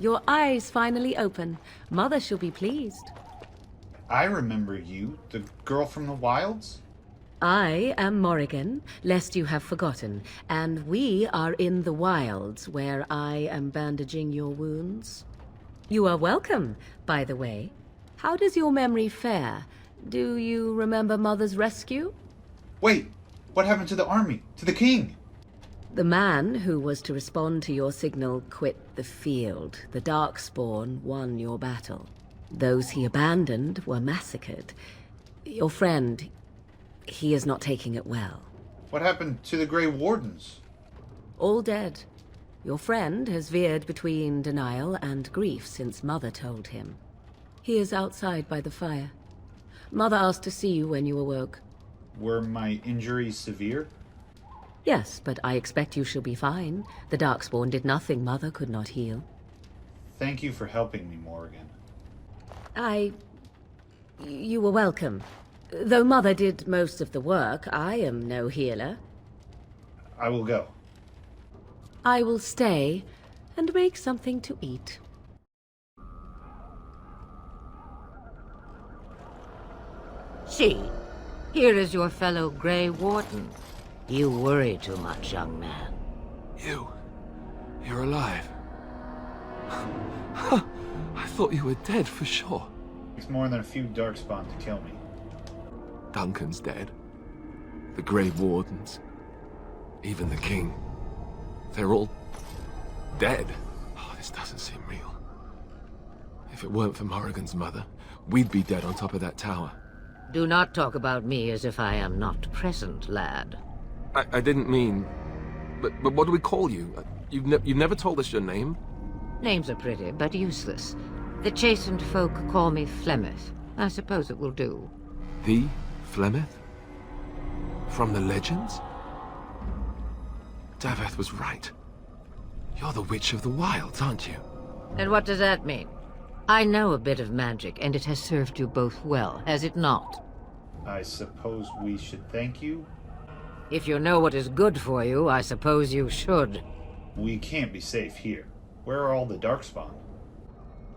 your eyes finally open. Mother shall be pleased. I remember you, the girl from the wilds? I am Morrigan, lest you have forgotten, and we are in the wilds, where I am bandaging your wounds. You are welcome, by the way. How does your memory fare? Do you remember Mother's rescue? Wait, what happened to the army? To the king? The man who was to respond to your signal quit the field. The Darkspawn won your battle. Those he abandoned were massacred. Your friend, he is not taking it well. What happened to the Grey Wardens? All dead. Your friend has veered between denial and grief since Mother told him. He is outside by the fire. Mother asked to see you when you awoke. Were my injuries severe? Yes, but I expect you shall be fine. The Darkspawn did nothing Mother could not heal. Thank you for helping me, Morrigan. You were welcome. Though Mother did most of the work, I am no healer. I will go. I will stay and make something to eat. See, here is your fellow Grey Warden. You worry too much, young man. You're alive. I thought you were dead for sure. It's more than a few Darkspawn to kill me. Duncan's dead. The Grey Wardens. Even the King. They're all dead. Oh, this doesn't seem real. If it weren't for Morrigan's mother, we'd be dead on top of that tower. Do not talk about me as if I am not present, lad. I didn't mean... But what do we call you? You've never told us your name? Names are pretty, but useless. The chastened folk call me Flemeth. I suppose it will do. The Flemeth? From the legends? Daveth was right. You're the Witch of the Wilds, aren't you? And what does that mean? I know a bit of magic, and it has served you both well, has it not? I suppose we should thank you? If you know what is good for you, I suppose you should. We can't be safe here. Where are all the Darkspawn?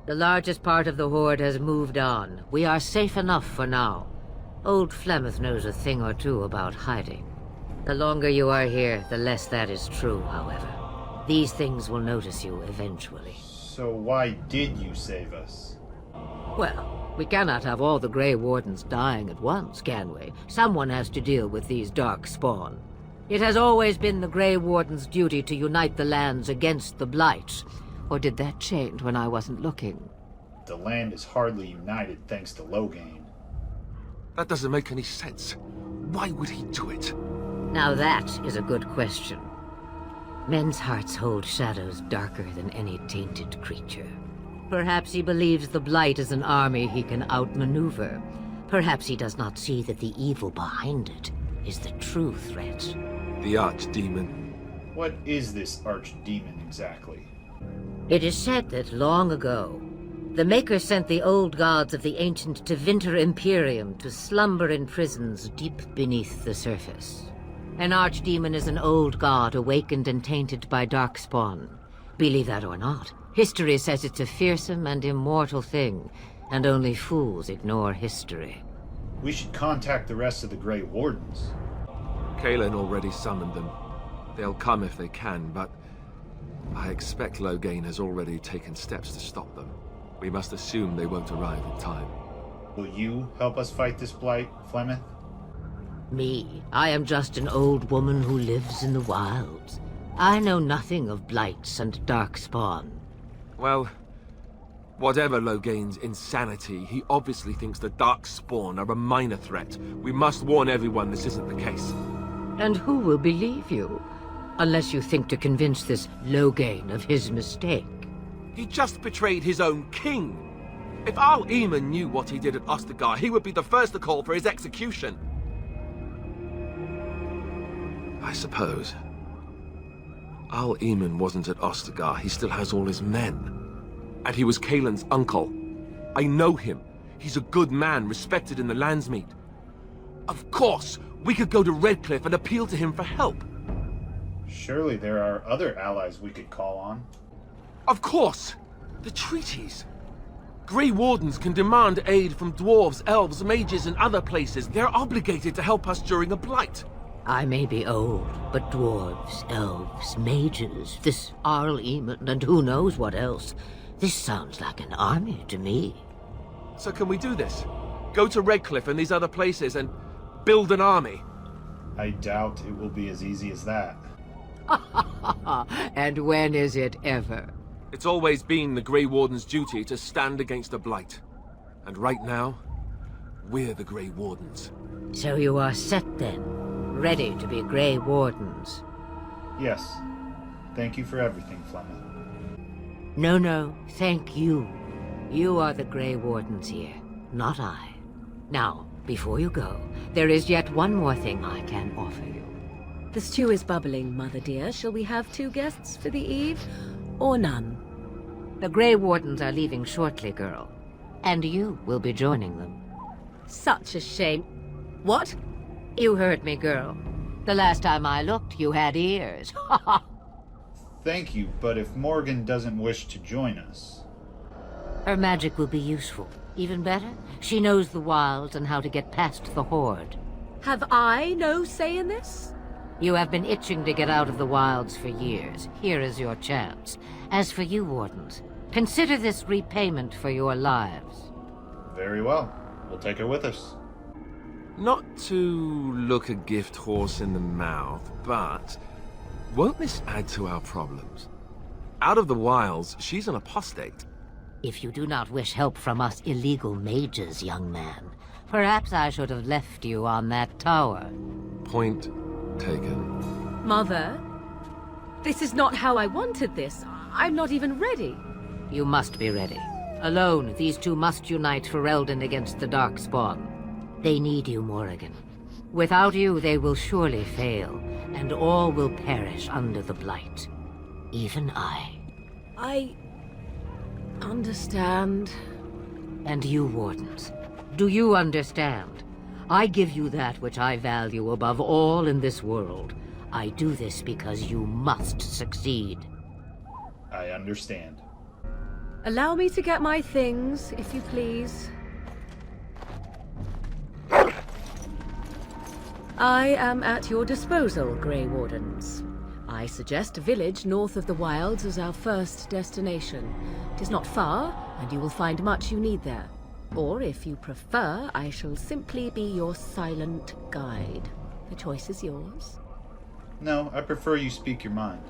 The largest part of the Horde has moved on. We are safe enough for now. Old Flemeth knows a thing or two about hiding. The longer you are here, the less that is true, however. These things will notice you eventually. So why did you save us? Well, we cannot have all the Grey Wardens dying at once, can we? Someone has to deal with these Darkspawn. It has always been the Grey Warden's duty to unite the lands against the Blight. Or did that change when I wasn't looking? The land is hardly united thanks to Loghain. That doesn't make any sense. Why would he do it? Now that is a good question. Men's hearts hold shadows darker than any tainted creature. Perhaps he believes the Blight is an army he can outmaneuver. Perhaps he does not see that the evil behind it is the true threat. The Archdemon. What is this Archdemon exactly? It is said that long ago, the Maker sent the old gods of the ancient Tevinter Imperium to slumber in prisons deep beneath the surface. An Archdemon is an old god awakened and tainted by Darkspawn. Believe that or not, history says it's a fearsome and immortal thing, and only fools ignore history. We should contact the rest of the Grey Wardens. Canon already summoned them. They'll come if they can, but I expect Loghain has already taken steps to stop them. We must assume they won't arrive in time. Will you help us fight this Blight, Flemeth? Me? I am just an old woman who lives in the wilds. I know nothing of blights and Darkspawn. Well, whatever Loghain's insanity, he obviously thinks the Darkspawn are a minor threat. We must warn everyone this isn't the case. And who will believe you? Unless you think to convince this Loghain of his mistake. He just betrayed his own king. If Al-Eamon knew what he did at Ostagar, he would be the first to call for his execution. I suppose. Al-Eamon wasn't at Ostagar. He still has all his men. And he was Kaelin's uncle. I know him. He's a good man, respected in the Landsmeet. Of course, we could go to Redcliffe and appeal to him for help. Surely there are other allies we could call on. Of course! The treaties! Grey Wardens can demand aid from dwarves, elves, mages, and other places. They're obligated to help us during a blight. I may be old, but dwarves, elves, mages, this Arl Eamon, and who knows what else. This sounds like an army to me. So can we do this? Go to Redcliffe and these other places and build an army? I doubt it will be as easy as that. And when is it ever? It's always been the Grey Warden's duty to stand against the blight. And right now, we're the Grey Wardens. So you are set then, ready to be Grey Wardens? Yes. Thank you for everything, Flemeth. No, thank you. You are the Grey Wardens here, not I. Now, before you go, there is yet one more thing I can offer you. The stew is bubbling, Mother dear. Shall we have 2 guests for the eve, or none? The Grey Wardens are leaving shortly, girl. And you will be joining them. Such a shame. What? You heard me, girl. The last time I looked, you had ears. Thank you, but if Morgan doesn't wish to join us... Her magic will be useful. Even better, she knows the wilds and how to get past the Horde. Have I no say in this? You have been itching to get out of the wilds for years. Here is your chance. As for you, Wardens, consider this repayment for your lives. Very well. We'll take her with us. Not to look a gift horse in the mouth, but won't this add to our problems? Out of the wilds, she's an apostate. If you do not wish help from us illegal mages, young man, perhaps I should have left you on that tower. Point taken. Mother, this is not how I wanted this. I'm not even ready. You must be ready. Alone, these two must unite for Eldon against the Darkspawn. They need you, Morrigan. Without you, they will surely fail, and all will perish under the Blight. Even I. I understand. And you, Wardens, do you understand? I give you that which I value above all in this world. I do this because you must succeed. I understand. Allow me to get my things, if you please. I am at your disposal, Grey Wardens. I suggest a village north of the wilds as our first destination. It is not far, and you will find much you need there. Or, if you prefer, I shall simply be your silent guide. The choice is yours. No, I prefer you speak your mind.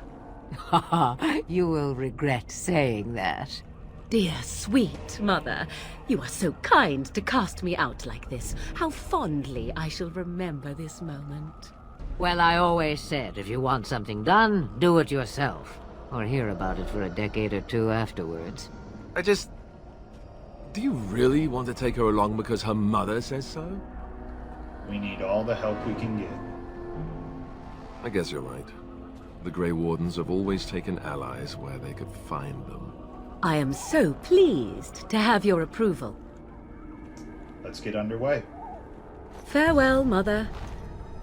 You will regret saying that. Dear, sweet mother, you are so kind to cast me out like this. How fondly I shall remember this moment. Well, I always said, if you want something done, do it yourself. Or hear about it for a decade or two afterwards. Do you really want to take her along because her mother says so? We need all the help we can get. I guess you're right. The Grey Wardens have always taken allies where they could find them. I am so pleased to have your approval. Let's get underway. Farewell, Mother.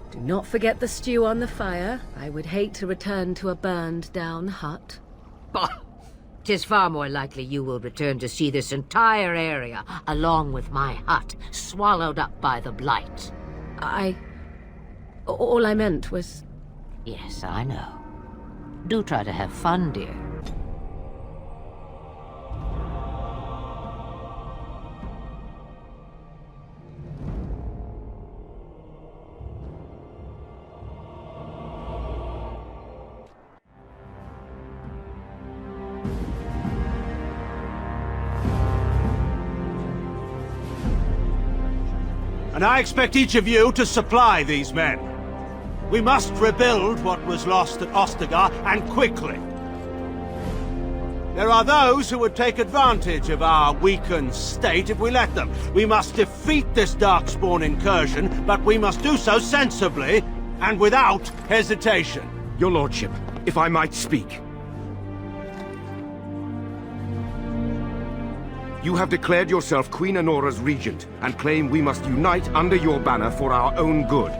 Do not forget the stew on the fire. I would hate to return to a burned-down hut. Bah! 'Tis far more likely you will return to see this entire area, along with my hut, swallowed up by the Blight. All I meant was... Yes, I know. Do try to have fun, dear. And I expect each of you to supply these men. We must rebuild what was lost at Ostagar, and quickly. There are those who would take advantage of our weakened state if we let them. We must defeat this Darkspawn incursion, but we must do so sensibly and without hesitation. Your Lordship, if I might speak. You have declared yourself Queen Honora's regent, and claim we must unite under your banner for our own good.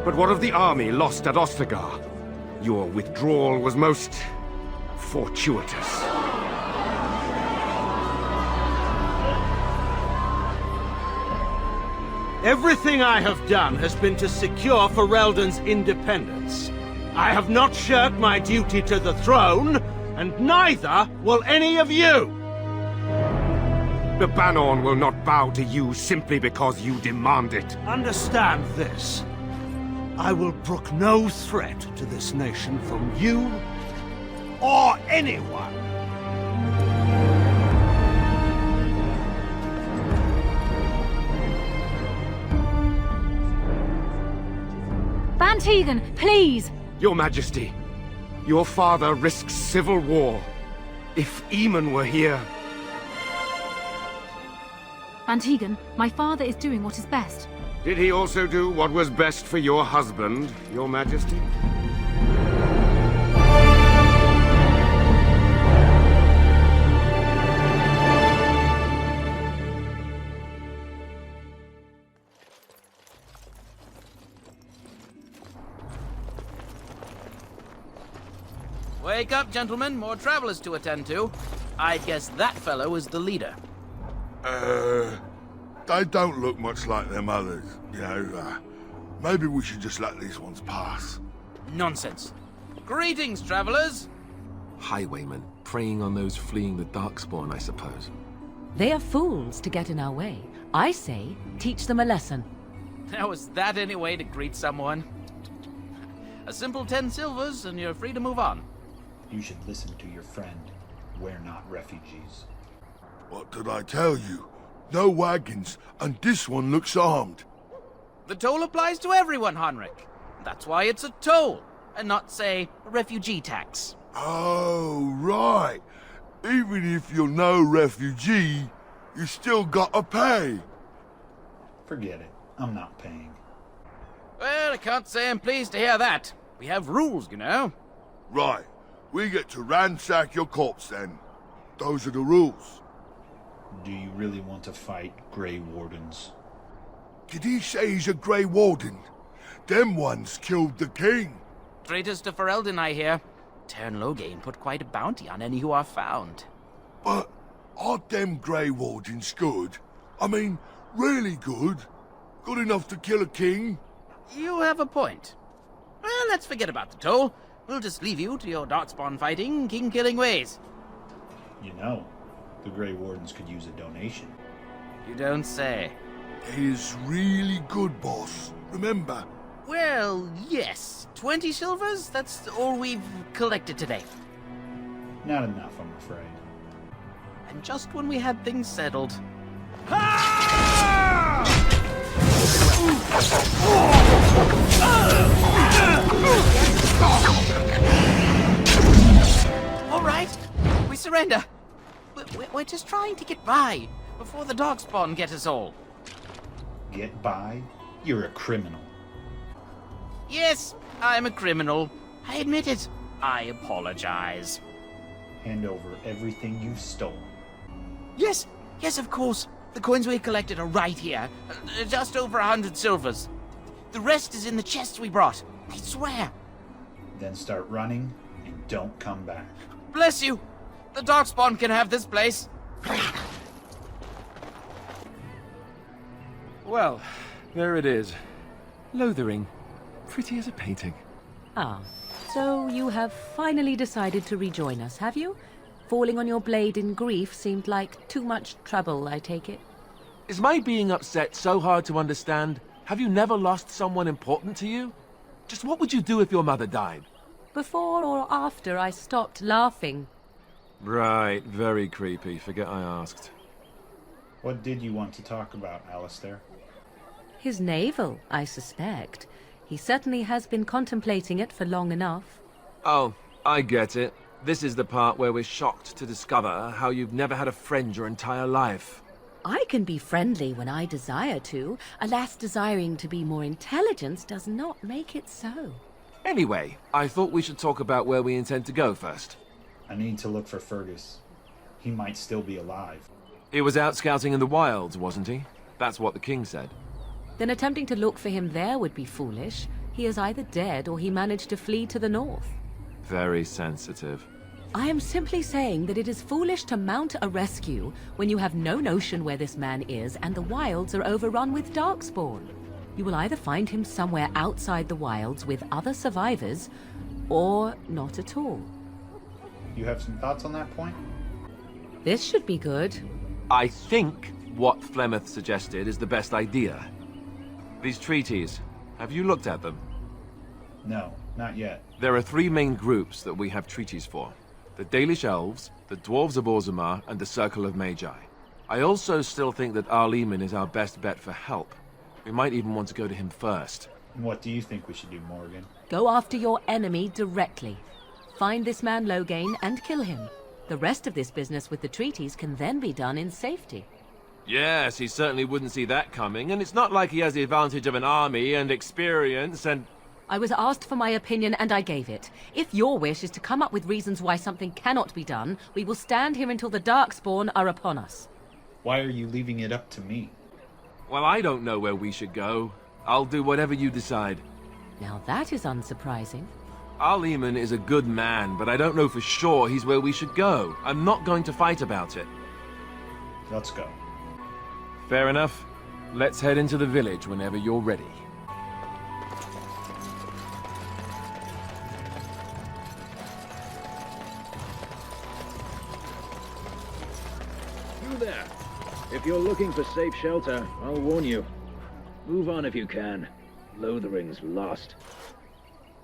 But what of the army lost at Ostagar? Your withdrawal was most fortuitous. Everything I have done has been to secure Ferelden's independence. I have not shirked my duty to the throne, and neither will any of you! The Banorn will not bow to you simply because you demand it. Understand this. I will brook no threat to this nation from you or anyone. Van Tegan, please! Your Majesty, your father risks civil war. If Eamon were here... Van Tegan, my father is doing what is best. Did he also do what was best for your husband, your Majesty? Wake up, gentlemen. More travelers to attend to. I'd guess that fellow is the leader. They don't look much like them others, you know. Maybe we should just let these ones pass. Nonsense. Greetings, travelers. Highwaymen, preying on those fleeing the Darkspawn, I suppose. They are fools to get in our way. I say, teach them a lesson. Now, is that any way to greet someone? A simple 10 silvers, and you're free to move on. You should listen to your friend. We're not refugees. What did I tell you? No wagons, and this one looks armed. The toll applies to everyone, Heinrich. That's why it's a toll, and not, say, a refugee tax. Oh, right. Even if you're no refugee, you still gotta pay. Forget it. I'm not paying. Well, I can't say I'm pleased to hear that. We have rules, you know. Right. We get to ransack your corpse then. Those are the rules. Do you really want to fight Grey Wardens? Did he say he's a Grey Warden? Them ones killed the king. Traitors to Ferelden, I hear. Tern Loghain put quite a bounty on any who are found. But aren't them Grey Wardens good? I mean, really good? Good enough to kill a king? You have a point. Well, let's forget about the toll. We'll just leave you to your darkspawn fighting, king-killing ways. You know, the Grey Wardens could use a donation. You don't say. It is really good, boss. Remember? Well, yes. 20 silvers? That's all we've collected today. Not enough, I'm afraid. And just when we had things settled. All right, we surrender. We're just trying to get by before the Darkspawn get us all. Get by? You're a criminal. Yes, I'm a criminal. I admit it. I apologize. Hand over everything you've stolen. Yes, of course. The coins we collected are right here. Just over 100 silvers. The rest is in the chests we brought. I swear. Then start running and don't come back. Bless you. The Darkspawn can have this place. Well, there it is. Lothering. Pretty as a painting. Ah, so you have finally decided to rejoin us, have you? Falling on your blade in grief seemed like too much trouble, I take it. Is my being upset so hard to understand? Have you never lost someone important to you? Just what would you do if your mother died? Before or after I stopped laughing. Right, very creepy. Forget I asked. What did you want to talk about, Alistair? His navel, I suspect. He certainly has been contemplating it for long enough. Oh, I get it. This is the part where we're shocked to discover how you've never had a friend your entire life. I can be friendly when I desire to. Alas, desiring to be more intelligent does not make it so. Anyway, I thought we should talk about where we intend to go first. I need to look for Fergus. He might still be alive. He was out scouting in the wilds, wasn't he? That's what the king said. Then attempting to look for him there would be foolish. He is either dead or he managed to flee to the north. Very sensitive. I am simply saying that it is foolish to mount a rescue when you have no notion where this man is and the wilds are overrun with darkspawn. You will either find him somewhere outside the wilds with other survivors, or not at all. You have some thoughts on that point? This should be good. I think what Flemeth suggested is the best idea. These treaties, have you looked at them? No, not yet. There are three main groups that we have treaties for. The Dalish Elves, the Dwarves of Orzammar, and the Circle of Magi. I also still think that Arleman is our best bet for help. We might even want to go to him first. And what do you think we should do, Morgan? Go after your enemy directly. Find this man Loghain and kill him. The rest of this business with the treaties can then be done in safety. Yes, he certainly wouldn't see that coming, and it's not like he has the advantage of an army and experience and... I was asked for my opinion and I gave it. If your wish is to come up with reasons why something cannot be done, we will stand here until the Darkspawn are upon us. Why are you leaving it up to me? Well, I don't know where we should go. I'll do whatever you decide. Now that is unsurprising. Arleman is a good man, but I don't know for sure he's where we should go. I'm not going to fight about it. Let's go. Fair enough. Let's head into the village whenever you're ready. You there. If you're looking for safe shelter, I'll warn you. Move on if you can. Lothering's lost.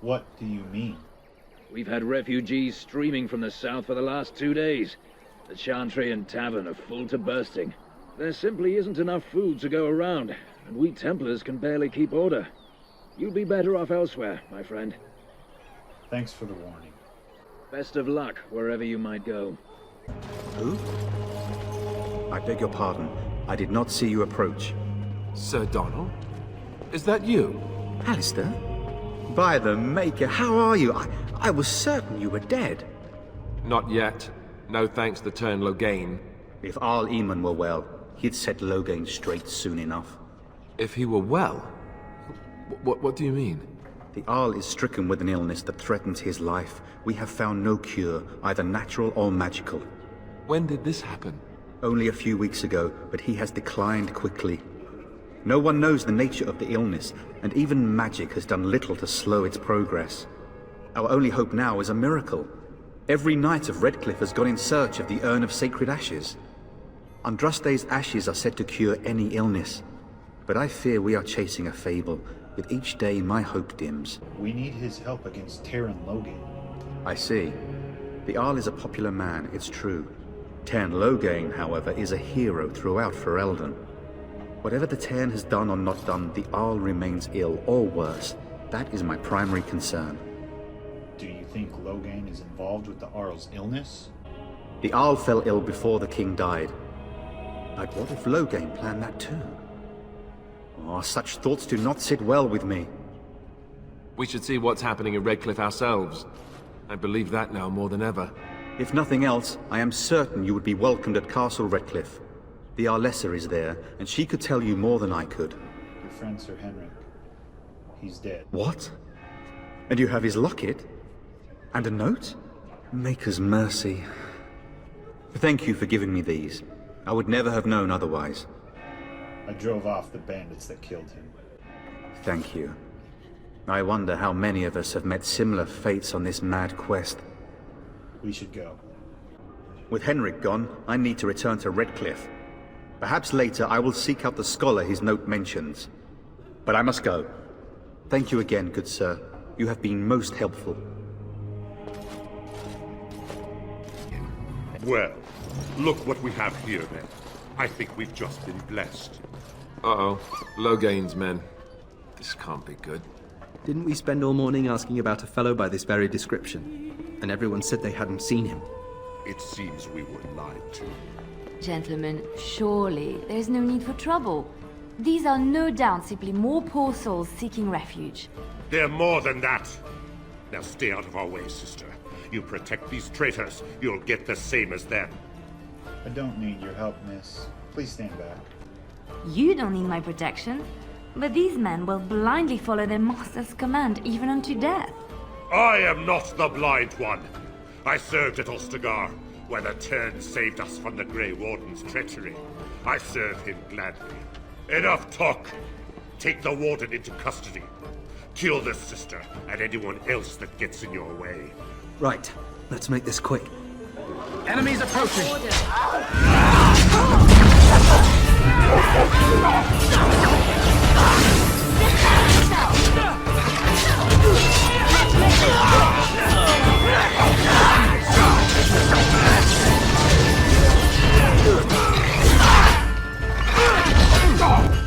What do you mean? We've had refugees streaming from the south for the last 2 days. The Chantry and Tavern are full to bursting. There simply isn't enough food to go around, and we Templars can barely keep order. You'd be better off elsewhere, my friend. Thanks for the warning. Best of luck wherever you might go. Who? I beg your pardon. I did not see you approach. Sir Donald? Is that you? Alistair? By the Maker, how are you? I was certain you were dead. Not yet. No thanks to Turn Loghain. If Arl Eamon were well, he'd set Loghain straight soon enough. If he were well? What do you mean? The Arl is stricken with an illness that threatens his life. We have found no cure, either natural or magical. When did this happen? Only a few weeks ago, but he has declined quickly. No one knows the nature of the illness, and even magic has done little to slow its progress. Our only hope now is a miracle. Every knight of Redcliffe has gone in search of the Urn of Sacred Ashes. Andraste's ashes are said to cure any illness, but I fear we are chasing a fable. With each day, my hope dims. We need his help against Terran Loghain. I see. The Arl is a popular man, it's true. Terran Loghain, however, is a hero throughout Ferelden. Whatever the Terran has done or not done, the Arl remains ill, or worse. That is my primary concern. Do you think Loghain is involved with the Arl's illness? The Arl fell ill before the king died. But what if Loghain planned that too? Oh, such thoughts do not sit well with me. We should see what's happening in Redcliffe ourselves. I believe that now more than ever. If nothing else, I am certain you would be welcomed at Castle Redcliffe. The Arlessa is there, and she could tell you more than I could. Your friend Sir Henrik. He's dead. What? And you have his locket? And a note? Maker's mercy. Thank you for giving me these. I would never have known otherwise. I drove off the bandits that killed him. Thank you. I wonder how many of us have met similar fates on this mad quest. We should go. With Henrik gone, I need to return to Redcliffe. Perhaps later I will seek out the scholar his note mentions. But I must go. Thank you again, good sir. You have been most helpful. Well, look what we have here then. I think we've just been blessed. Uh-oh. Loghain's men. This can't be good. Didn't we spend all morning asking about a fellow by this very description? And everyone said they hadn't seen him. It seems we were lied to. Gentlemen, surely there's no need for trouble. These are no doubt simply more poor souls seeking refuge. They're more than that. Now stay out of our way, sister. You protect these traitors, you'll get the same as them. I don't need your help, miss. Please stand back. You don't need my protection, but these men will blindly follow their master's command even unto death. I am not the blind one. I served at Ostagar, where the Turn saved us from the Grey Warden's treachery. I serve him gladly. Enough talk! Take the Warden into custody. Kill the sister and anyone else that gets in your way. Right. Let's make this quick. Enemies approaching!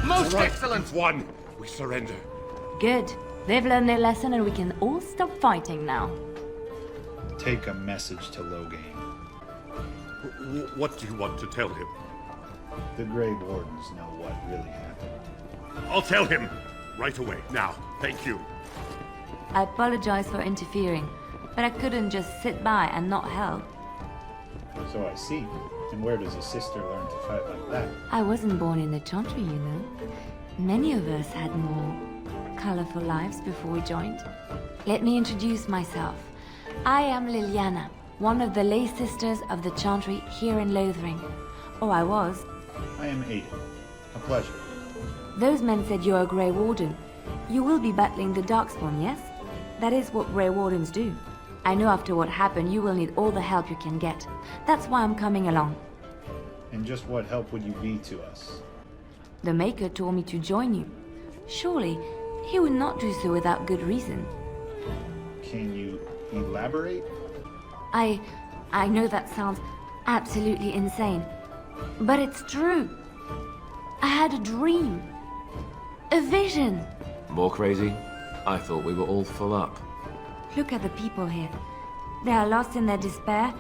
Most excellent one! We surrender. Good. They've learned their lesson and we can all stop fighting now. Take a message to Logain. What do you want to tell him? The Grey Wardens know what really happened. I'll tell him! Right away, now. Thank you. I apologize for interfering, but I couldn't just sit by and not help. So I see. And where does a sister learn to fight like that? I wasn't born in the Chantry, you know. Many of us had more colorful lives before we joined. Let me introduce myself. I am Liliana, one of the lay sisters of the Chantry here in Lothering. Or I was. I am Aiden. A pleasure. Those men said you're a Grey Warden. You will be battling the Darkspawn, yes? That is what Grey Wardens do. I know after what happened you will need all the help you can get. That's why I'm coming along. And just what help would you be to us? The Maker told me to join you. Surely, he would not do so without good reason. Can you elaborate? I know that sounds absolutely insane, but it's true. I had a dream. A vision. More crazy? I thought we were all full up. Look at the people here. They are lost in their despair,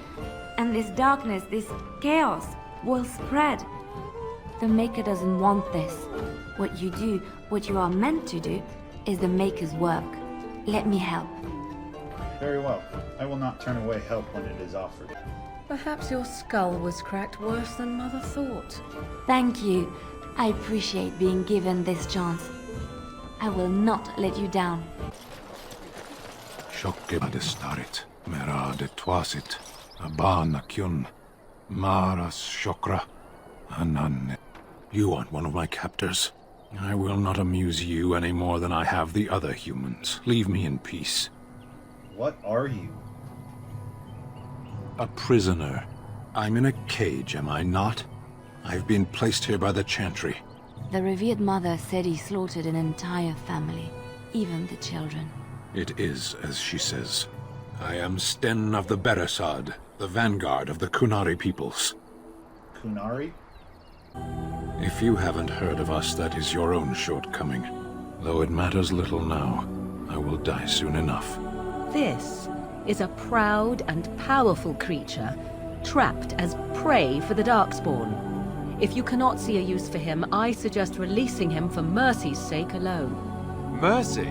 and this darkness, this chaos, will spread. The Maker doesn't want this. What you do, what you are meant to do, is the Maker's work. Let me help. Very well. I will not turn away help when it is offered. Perhaps your skull was cracked worse than Mother thought. Thank you. I appreciate being given this chance. I will not let you down. Shokke adestarit, mera de twasit, abana kyun, maras shokra, anan. You aren't one of my captors. I will not amuse you any more than I have the other humans. Leave me in peace. What are you? A prisoner. I'm in a cage, am I not? I've been placed here by the Chantry. The revered mother said he slaughtered an entire family, even the children. It is as she says. I am Sten of the Beresad, the vanguard of the Kunari peoples. Kunari? If you haven't heard of us, that is your own shortcoming. Though it matters little now, I will die soon enough. This is a proud and powerful creature, trapped as prey for the Darkspawn. If you cannot see a use for him, I suggest releasing him for mercy's sake alone. Mercy?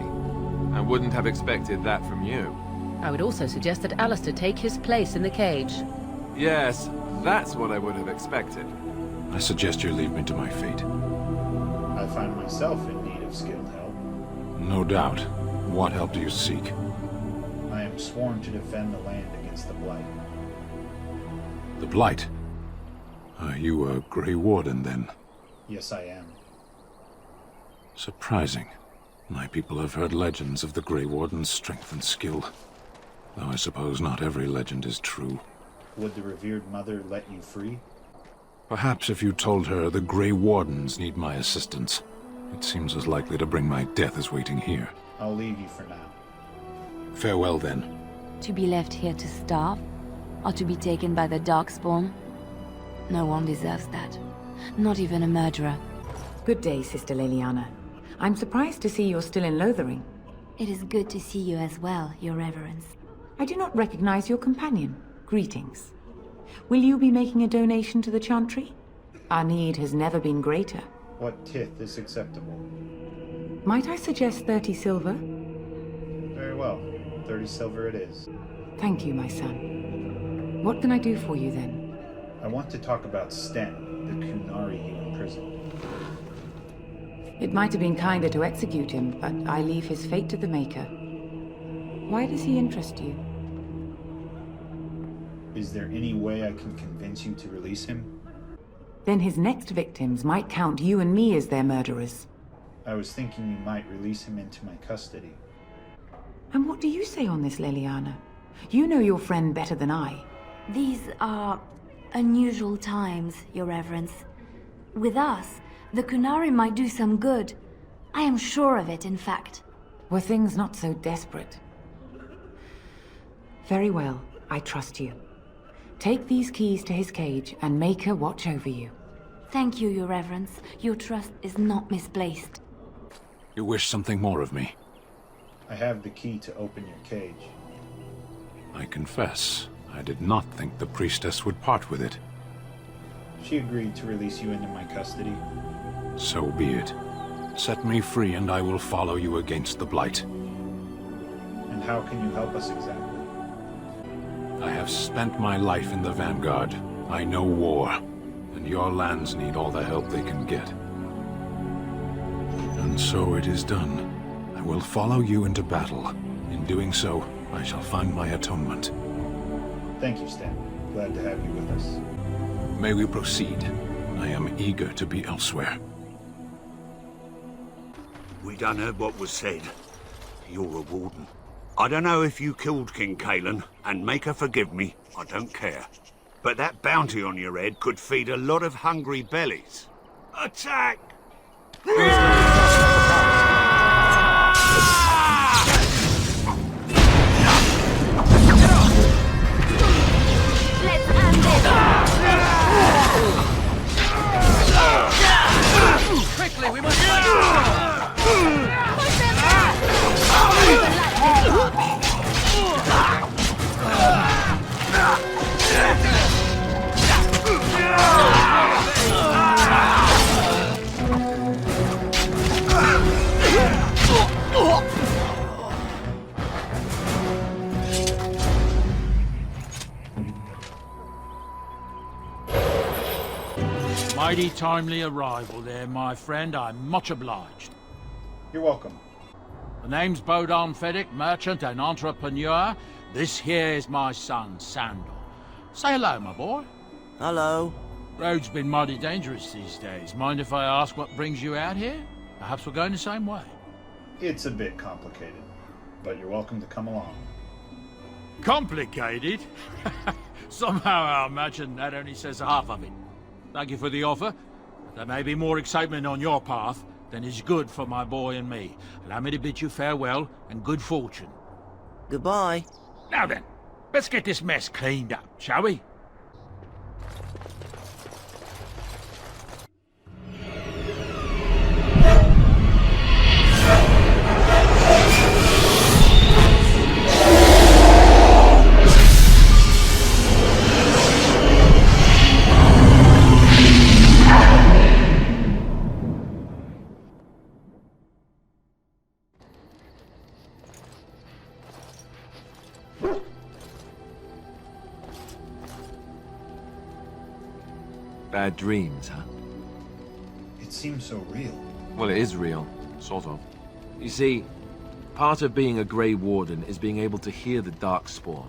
I wouldn't have expected that from you. I would also suggest that Alistair take his place in the cage. Yes, that's what I would have expected. I suggest you leave me to my fate. I find myself in need of skilled help. No doubt. What help do you seek? I am sworn to defend the land against the Blight. The Blight? Are you a Grey Warden, then? Yes, I am. Surprising. My people have heard legends of the Grey Warden's strength and skill. Though I suppose not every legend is true. Would the revered mother let you free? Perhaps if you told her the Grey Wardens need my assistance. It seems as likely to bring my death as waiting here. I'll leave you for now. Farewell, then. To be left here to starve, or to be taken by the Darkspawn? No one deserves that. Not even a murderer. Good day, Sister Liliana. I'm surprised to see you're still in Lothering. It is good to see you as well, Your Reverence. I do not recognize your companion. Greetings. Will you be making a donation to the Chantry? Our need has never been greater. What tithe is acceptable? Might I suggest 30 silver? Very well. 30 silver it is. Thank you, my son. What can I do for you, then? I want to talk about Sten, the Kunari you imprisoned. It might have been kinder to execute him, but I leave his fate to the Maker. Why does he interest you? Is there any way I can convince you to release him? Then his next victims might count you and me as their murderers. I was thinking you might release him into my custody. And what do you say on this, Leliana? You know your friend better than I. These are unusual times, Your Reverence. With us, the Kunari might do some good. I am sure of it, in fact. Were things not so desperate? Very well, I trust you. Take these keys to his cage and make her watch over you. Thank you, Your Reverence. Your trust is not misplaced. You wish something more of me? I have the key to open your cage. I confess, I did not think the priestess would part with it. She agreed to release you into my custody. So be it. Set me free and I will follow you against the Blight. And how can you help us exactly? I have spent my life in the Vanguard. I know war, and your lands need all the help they can get. And so it is done. I will follow you into battle. In doing so, I shall find my atonement. Thank you, Stan. Glad to have you with us. May we proceed? I am eager to be elsewhere. We done heard what was said. You're a warden. I don't know if you killed King Caelan, and make her forgive me, I don't care. But that bounty on your head could feed a lot of hungry bellies. Attack! Let's end it! Quickly, we must fight! Mighty timely arrival there, my friend. I'm much obliged. You're welcome. The name's Bodon Fedek, merchant and entrepreneur. This here is my son, Sandor. Say hello, my boy. Hello. Road's been mighty dangerous these days. Mind if I ask what brings you out here? Perhaps we're going the same way. It's a bit complicated, but you're welcome to come along. Complicated? Somehow I imagine that only says half of it. Thank you for the offer. There may be more excitement on your path than is good for my boy and me. Allow me to bid you farewell and good fortune. Goodbye. Now then, let's get this mess cleaned up, shall we? Bad dreams, huh? It seems so real. Well, it is real, sort of. You see, part of being a Grey Warden is being able to hear the Darkspawn.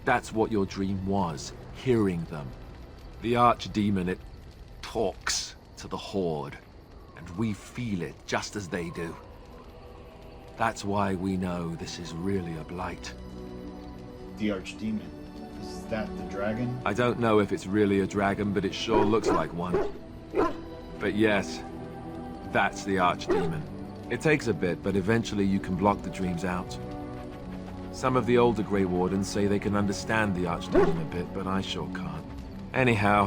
That's what your dream was, hearing them. The Archdemon, it talks to the Horde, and we feel it just as they do. That's why we know this is really a blight. The Archdemon. Is that the dragon? I don't know if it's really a dragon, but it sure looks like one. But yes, that's the Archdemon. It takes a bit, but eventually you can block the dreams out. Some of the older Grey Wardens say they can understand the Archdemon a bit, but I sure can't. Anyhow,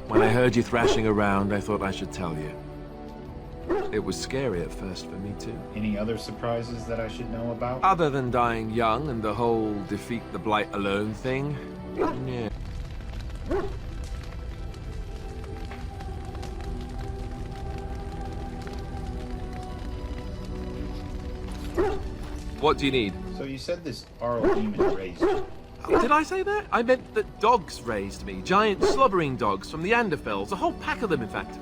when I heard you thrashing around, I thought I should tell you. It was scary at first for me too. Any other surprises that I should know about? Other than dying young and the whole defeat the Blight alone thing? Yeah. What do you need? So you said this Arl demon raised you. Did I say that? I meant that dogs raised me. Giant slobbering dogs from the Anderfells. A whole pack of them, in fact.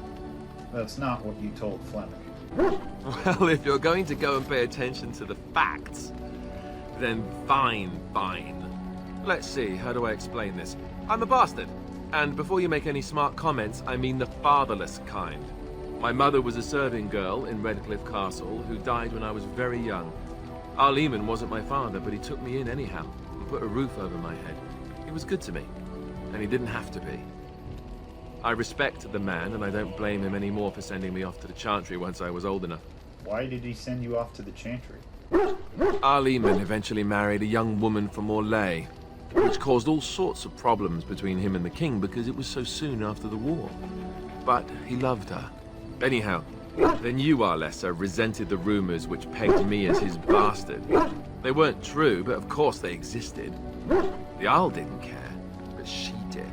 That's not what you told Fleming. Well, if you're going to go and pay attention to the facts, then fine. Let's see, how do I explain this? I'm a bastard. And before you make any smart comments, I mean the fatherless kind. My mother was a serving girl in Redcliffe Castle who died when I was very young. Arleman wasn't my father, but he took me in anyhow and put a roof over my head. He was good to me, and he didn't have to be. I respect the man, and I don't blame him anymore for sending me off to the Chantry once I was old enough. Why did he send you off to the Chantry? Arleman eventually married a young woman from Orlais, which caused all sorts of problems between him and the king because it was so soon after the war. But he loved her. Anyhow, the new Arlessa resented the rumors which pegged me as his bastard. They weren't true, but of course they existed. The Arl didn't care, but she did.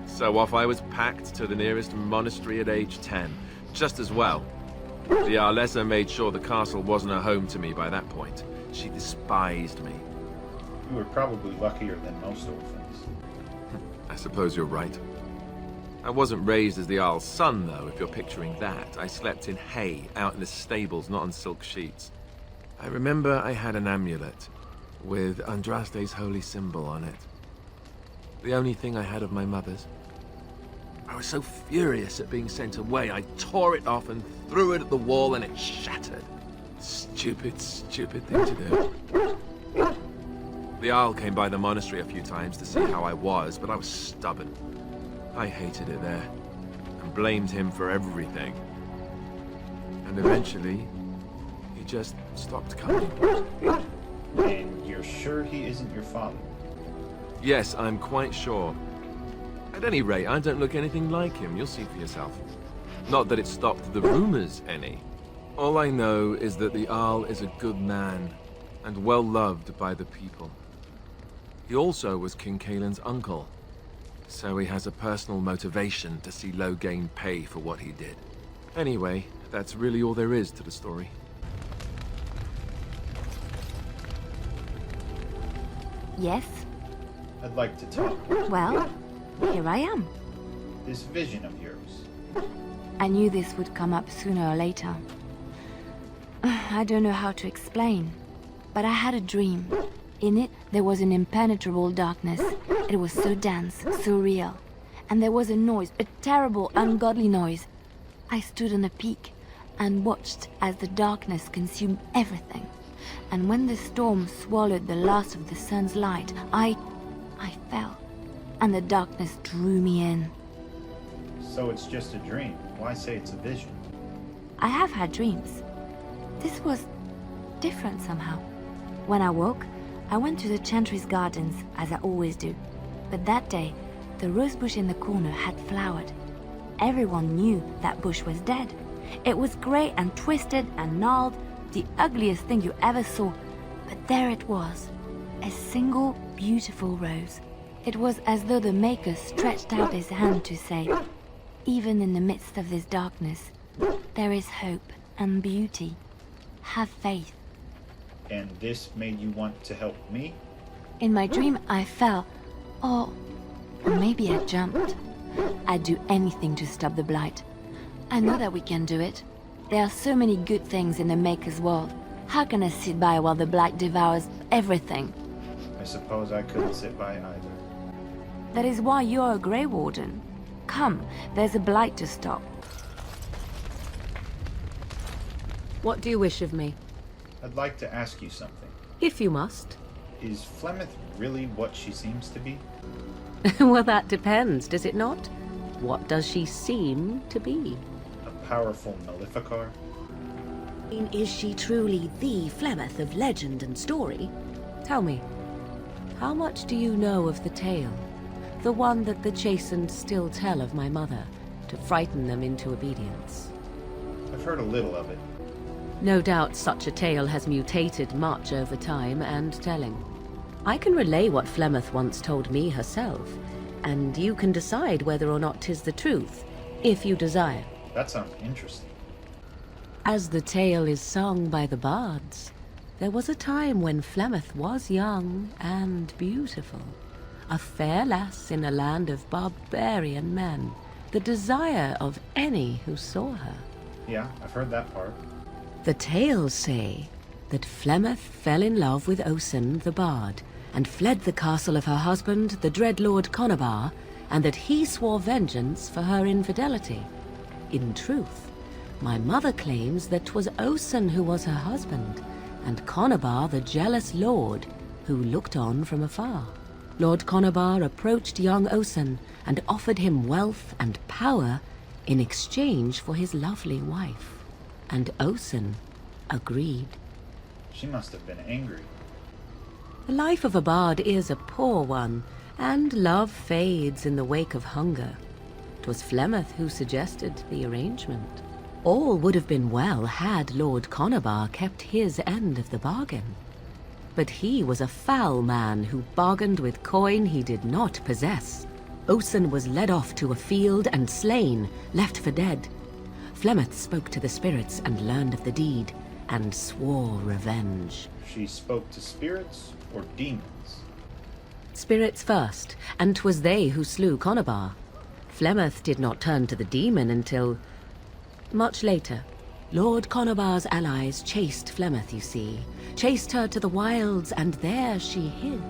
So off I was packed to the nearest monastery at age 10, just as well. The Arlessa made sure the castle wasn't a home to me by that point. She despised me. You were probably luckier than most orphans. I suppose you're right. I wasn't raised as the Arl's son, though, if you're picturing that. I slept in hay, out in the stables, not on silk sheets. I remember I had an amulet with Andraste's holy symbol on it. The only thing I had of my mother's. I was so furious at being sent away, I tore it off and threw it at the wall and it shattered. Stupid, stupid thing to do. The Arl came by the monastery a few times to see how I was, but I was stubborn. I hated it there, and blamed him for everything. And eventually, he just stopped coming. And you're sure he isn't your father? Yes, I'm quite sure. At any rate, I don't look anything like him, you'll see for yourself. Not that it stopped the rumors any. All I know is that the Arl is a good man, and well loved by the people. He also was King Caelan's uncle. So he has a personal motivation to see Loghain pay for what he did. Anyway, that's really all there is to the story. Yes? I'd like to talk. Well, here I am. This vision of yours. I knew this would come up sooner or later. I don't know how to explain, but I had a dream. In it, there was an impenetrable darkness. It was so dense, so real. And there was a noise, a terrible, ungodly noise. I stood on a peak and watched as the darkness consumed everything. And when the storm swallowed the last of the sun's light, I fell. And the darkness drew me in. So it's just a dream. Why say it's a vision? I have had dreams. This was different somehow. When I woke, I went to the Chantry's gardens, as I always do. But that day, the rosebush in the corner had flowered. Everyone knew that bush was dead. It was grey and twisted and gnarled, the ugliest thing you ever saw. But there it was, a single beautiful rose. It was as though the Maker stretched out his hand to say, even in the midst of this darkness, there is hope and beauty. Have faith. And this made you want to help me? In my dream, I fell. Or maybe I jumped. I'd do anything to stop the Blight. I know that we can do it. There are so many good things in the Maker's world. How can I sit by while the Blight devours everything? I suppose I couldn't sit by either. That is why you're a Grey Warden. Come, there's a Blight to stop. What do you wish of me? I'd like to ask you something. If you must. Is Flemeth really what she seems to be? Well, that depends, does it not? What does she seem to be? A powerful Maleficar? Is she truly the Flemeth of legend and story? Tell me, how much do you know of the tale? The one that the chastened still tell of my mother, to frighten them into obedience. I've heard a little of it. No doubt such a tale has mutated much over time and telling. I can relay what Flemeth once told me herself, and you can decide whether or not 'tis the truth, if you desire. That sounds interesting. As the tale is sung by the bards, there was a time when Flemeth was young and beautiful. A fair lass in a land of barbarian men, the desire of any who saw her. Yeah, I've heard that part. The tales say that Flemeth fell in love with Osen the bard, and fled the castle of her husband, the dread Lord Conobar, and that he swore vengeance for her infidelity. In truth, my mother claims that 'twas Osen who was her husband, and Conobar the jealous lord who looked on from afar. Lord Conobar approached young Osen and offered him wealth and power in exchange for his lovely wife, and Osen agreed. She must have been angry. The life of a bard is a poor one, and love fades in the wake of hunger. 'Twas Flemeth who suggested the arrangement. All would have been well had Lord Conobar kept his end of the bargain. But he was a foul man who bargained with coin he did not possess. Osen was led off to a field and slain, left for dead. Flemeth spoke to the spirits and learned of the deed, and swore revenge. She spoke to spirits or demons? Spirits first, and 'twas they who slew Conobar. Flemeth did not turn to the demon until much later. Lord Conobar's allies chased Flemeth, you see. Chased her to the wilds, and there she hid.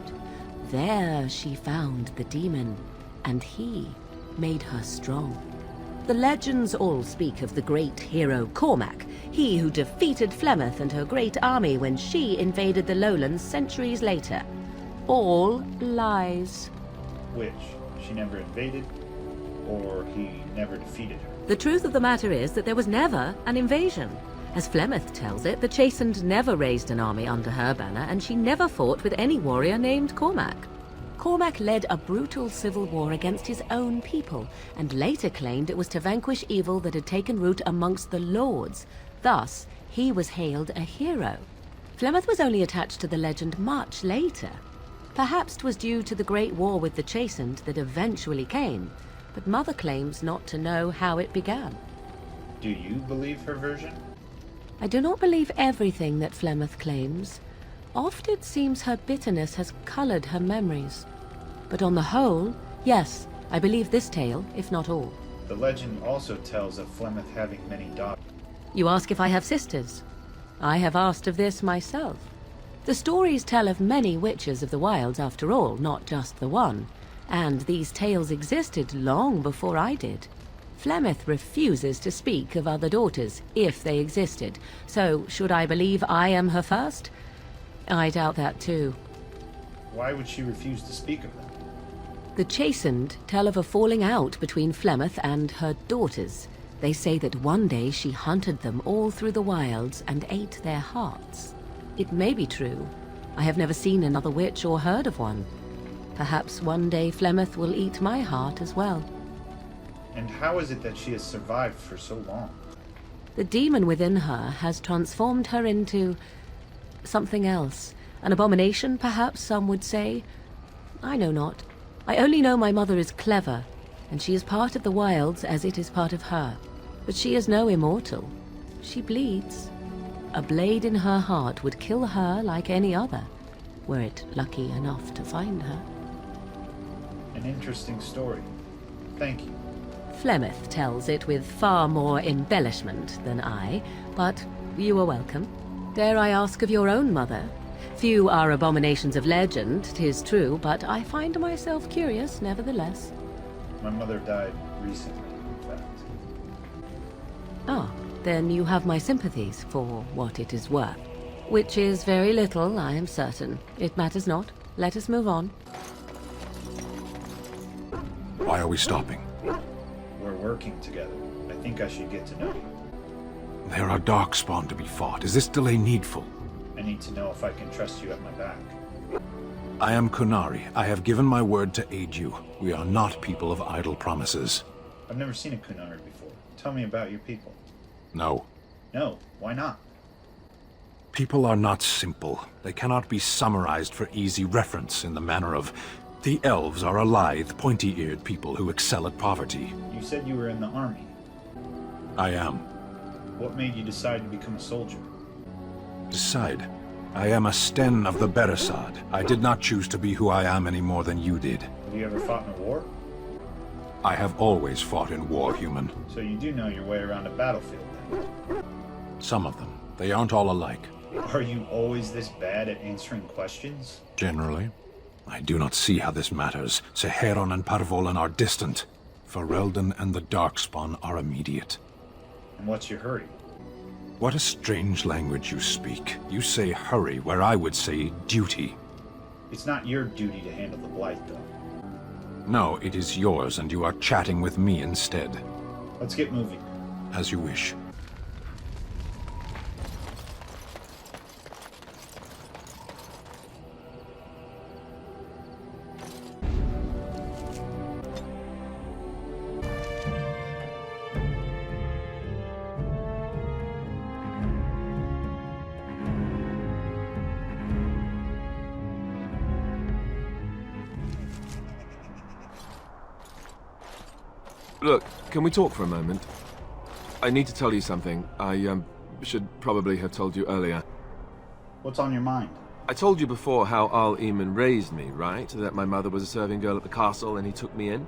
There she found the demon, and he made her strong. The legends all speak of the great hero Cormac, he who defeated Flemeth and her great army when she invaded the lowlands centuries later. All lies. Which? She never invaded, or he never defeated her? The truth of the matter is that there was never an invasion. As Flemeth tells it, the Chastened never raised an army under her banner, and she never fought with any warrior named Cormac. Cormac led a brutal civil war against his own people, and later claimed it was to vanquish evil that had taken root amongst the lords. Thus, he was hailed a hero. Flemeth was only attached to the legend much later. Perhaps 'twas due to the great war with the Chastened that eventually came, but Mother claims not to know how it began. Do you believe her version? I do not believe everything that Flemeth claims. Oft it seems her bitterness has colored her memories. But on the whole, yes, I believe this tale, if not all. The legend also tells of Flemeth having many daughters. You ask if I have sisters. I have asked of this myself. The stories tell of many witches of the wilds after all, not just the one. And these tales existed long before I did. Flemeth refuses to speak of other daughters, if they existed. So, should I believe I am her first? I doubt that too. Why would she refuse to speak of them? The Chastened tell of a falling out between Flemeth and her daughters. They say that one day she hunted them all through the wilds and ate their hearts. It may be true. I have never seen another witch or heard of one. Perhaps one day Flemeth will eat my heart as well. And how is it that she has survived for so long? The demon within her has transformed her into something else. An abomination, perhaps some would say. I know not. I only know my mother is clever, and she is part of the wilds as it is part of her. But she is no immortal. She bleeds. A blade in her heart would kill her like any other, were it lucky enough to find her. An interesting story. Thank you. Flemeth tells it with far more embellishment than I, but you are welcome. Dare I ask of your own mother? Few are abominations of legend, 'tis true, but I find myself curious nevertheless. My mother died recently, in fact. Ah, then you have my sympathies for what it is worth. Which is very little, I am certain. It matters not. Let us move on. Why are we stopping? We're working together. I think I should get to know you. There are darkspawn to be fought. Is this delay needful? I need to know if I can trust you at my back. I am Kunari. I have given my word to aid you. We are not people of idle promises. I've never seen a Kunari before. Tell me about your people. No. No, why not? People are not simple. They cannot be summarized for easy reference in the manner of... The elves are a lithe, pointy-eared people who excel at poverty. You said you were in the army. I am. What made you decide to become a soldier? Decide. I am a Sten of the Beresad. I did not choose to be who I am any more than you did. Have you ever fought in a war? I have always fought in war, human. So you do know your way around a battlefield, then? Some of them. They aren't all alike. Are you always this bad at answering questions? Generally. I do not see how this matters. Seheron and Parvolan are distant. Ferelden and the Darkspawn are immediate. And what's your hurry? What a strange language you speak. You say hurry where I would say duty. It's not your duty to handle the Blight, though. No, it is yours, and you are chatting with me instead. Let's get moving. As you wish. Look, can we talk for a moment? I need to tell you something. I, should probably have told you earlier. What's on your mind? I told you before how Al Eamon raised me, right? That my mother was a serving girl at the castle and he took me in.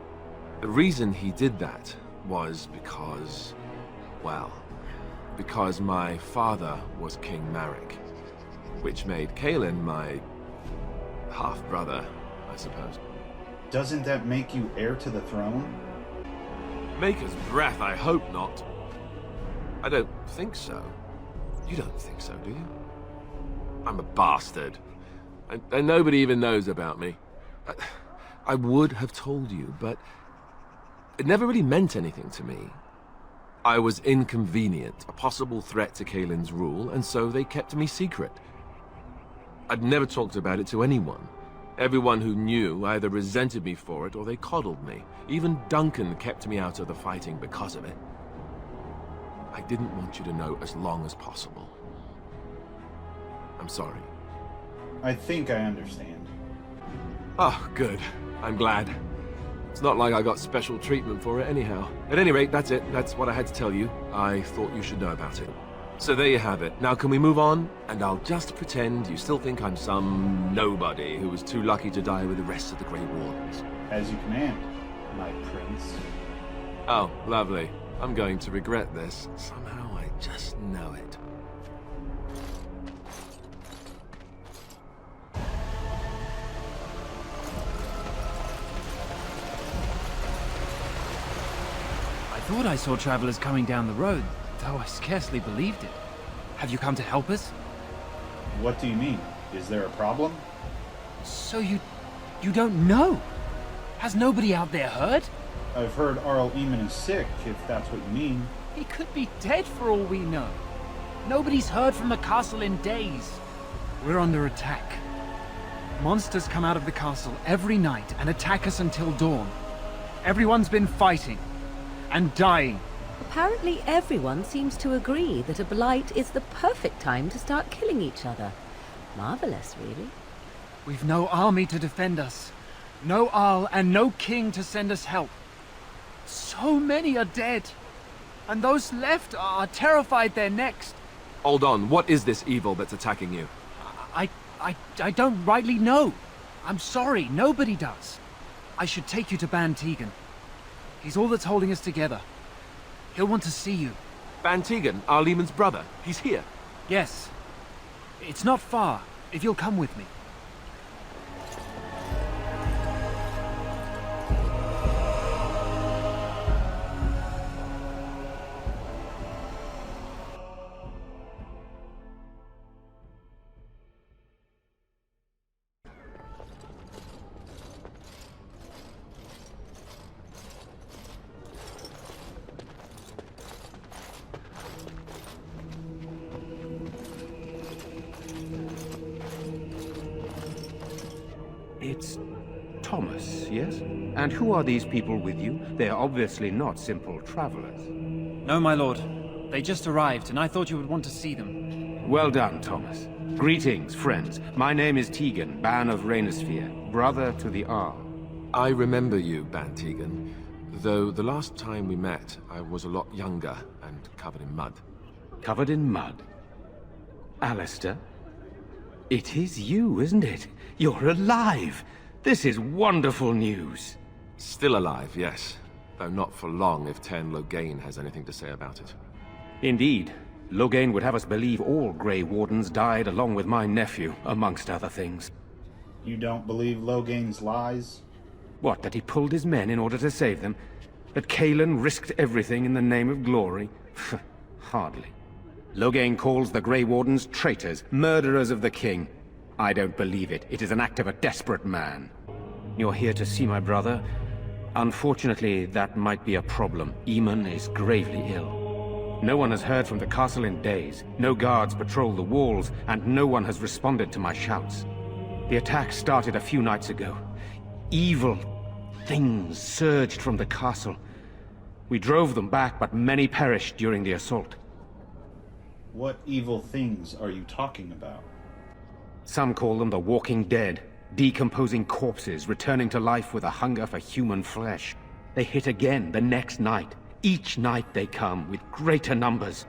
The reason he did that was because... well... because my father was King Marek. Which made Caelan my... half-brother, I suppose. Doesn't that make you heir to the throne? Maker's breath, I hope not. I don't think so. You don't think so, do you? I'm a bastard. And nobody even knows about me. I would have told you, but it never really meant anything to me. I was inconvenient, a possible threat to Caelan's rule, and so they kept me secret. I'd never talked about it to anyone. Everyone who knew either resented me for it or they coddled me. Even Duncan kept me out of the fighting because of it. I didn't want you to know as long as possible. I'm sorry. I think I understand. Oh, good. I'm glad. It's not like I got special treatment for it anyhow. At any rate, that's it. That's what I had to tell you. I thought you should know about it. So there you have it. Now can we move on? And I'll just pretend you still think I'm some nobody who was too lucky to die with the rest of the Grey Wardens. As you command, my prince. Oh, lovely. I'm going to regret this. Somehow I just know it. I thought I saw travelers coming down the road, though I scarcely believed it. Have you come to help us? What do you mean? Is there a problem? So you don't know? Has nobody out there heard? I've heard Arl Eamon is sick, if that's what you mean. He could be dead for all we know. Nobody's heard from the castle in days. We're under attack. Monsters come out of the castle every night and attack us until dawn. Everyone's been fighting and dying. Apparently everyone seems to agree that a blight is the perfect time to start killing each other. Marvelous, really. We've no army to defend us. No Arl and no king to send us help. So many are dead. And those left are terrified they're next. Hold on, what is this evil that's attacking you? I don't rightly know. I'm sorry, nobody does. I should take you to Ban Tegan. He's all that's holding us together. He'll want to see you. Ban Tegan, Arl Eamon's brother. He's here. Yes. It's not far, if you'll come with me. It's Thomas, yes? And who are these people with you? They're obviously not simple travelers. No, my lord. They just arrived, and I thought you would want to see them. Well done, Thomas. Greetings, friends. My name is Tegan, Ban of Rainersphere, brother to the Arl. I remember you, Ban Tegan. Though the last time we met, I was a lot younger and covered in mud. Covered in mud? Alistair? It is you, isn't it? You're alive! This is wonderful news! Still alive, yes. Though not for long if Ten Loghain has anything to say about it. Indeed. Loghain would have us believe all Grey Wardens died along with my nephew, amongst other things. You don't believe Logain's lies? What, that he pulled his men in order to save them? That Caelan risked everything in the name of glory? Hardly. Logain calls the Grey Wardens traitors, murderers of the king. I don't believe it. It is an act of a desperate man. You're here to see my brother? Unfortunately, that might be a problem. Eamon is gravely ill. No one has heard from the castle in days. No guards patrol the walls, and no one has responded to my shouts. The attack started a few nights ago. Evil things surged from the castle. We drove them back, but many perished during the assault. What evil things are you talking about? Some call them the Walking Dead. Decomposing corpses, returning to life with a hunger for human flesh. They hit again the next night. Each night they come, with greater numbers.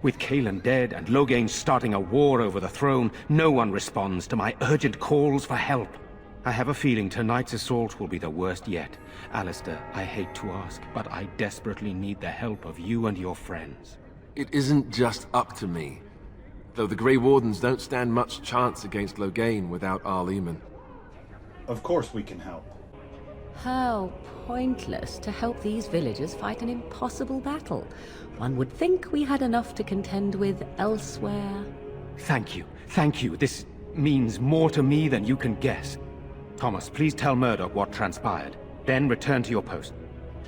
With Caelan dead and Logain starting a war over the throne, no one responds to my urgent calls for help. I have a feeling tonight's assault will be the worst yet. Alistair, I hate to ask, but I desperately need the help of you and your friends. It isn't just up to me. Though the Grey Wardens don't stand much chance against Logain without Arl Eamon. Of course we can help. How pointless to help these villagers fight an impossible battle. One would think we had enough to contend with elsewhere. Thank you. Thank you. This means more to me than you can guess. Thomas, please tell Murdoch what transpired. Then return to your post.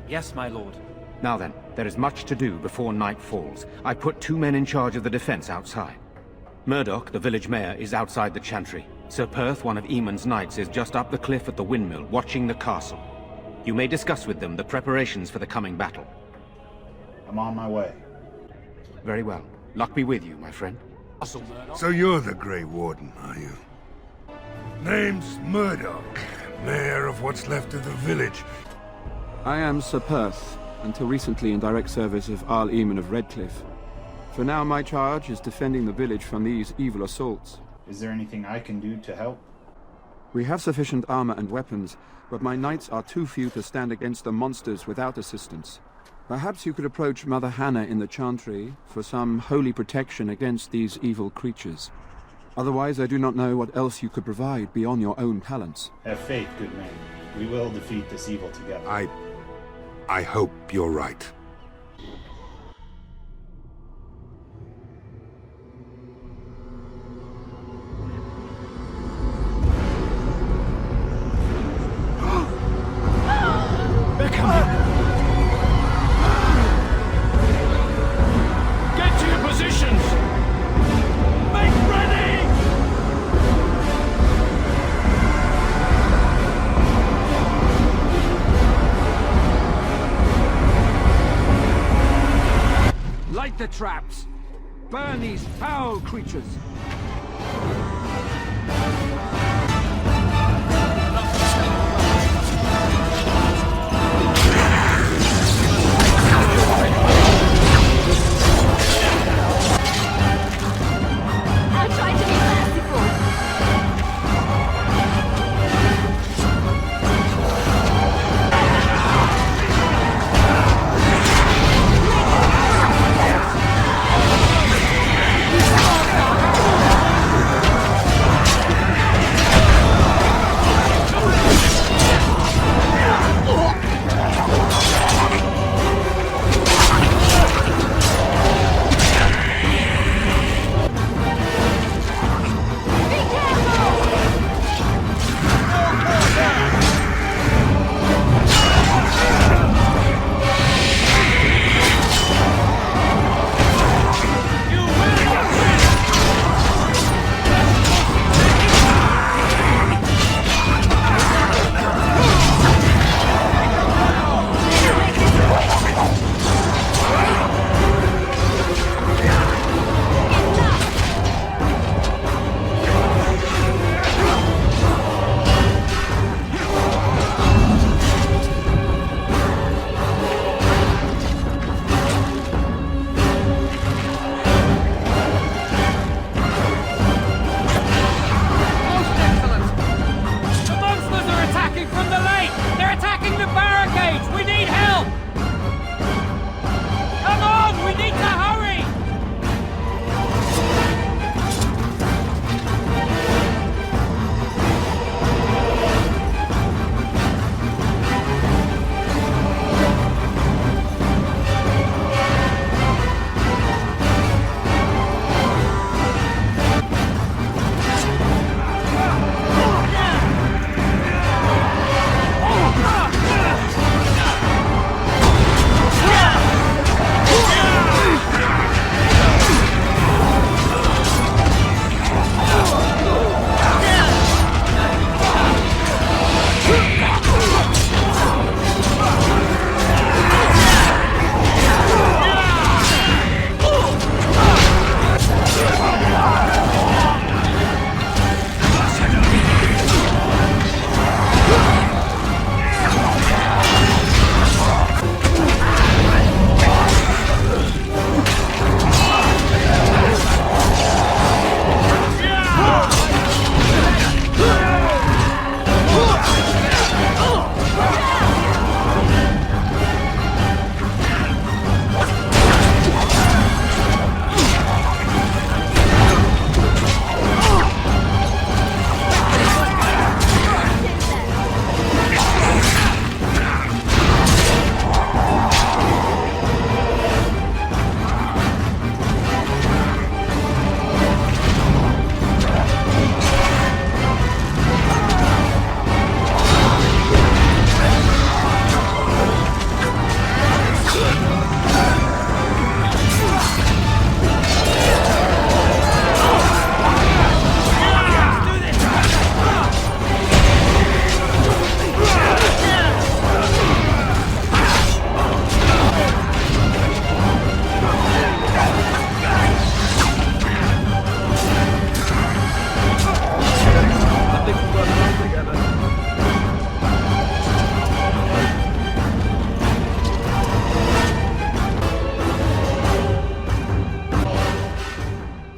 Yes, my lord. Now then, there is much to do before night falls. I put 2 men in charge of the defense outside. Murdoch, the village mayor, is outside the chantry. Sir Perth, one of Eamon's knights, is just up the cliff at the windmill, watching the castle. You may discuss with them the preparations for the coming battle. I'm on my way. Very well. Luck be with you, my friend. So you're the Grey Warden, are you? Name's Murdoch, mayor of what's left of the village. I am Sir Perth, until recently in direct service of Arl Eamon of Redcliffe. For now, my charge is defending the village from these evil assaults. Is there anything I can do to help? We have sufficient armor and weapons, but my knights are too few to stand against the monsters without assistance. Perhaps you could approach Mother Hannah in the Chantry for some holy protection against these evil creatures. Otherwise, I do not know what else you could provide beyond your own talents. Have faith, good man. We will defeat this evil together. I hope you're right. Get to your positions! Make ready! Light the traps! Burn these foul creatures! Oh,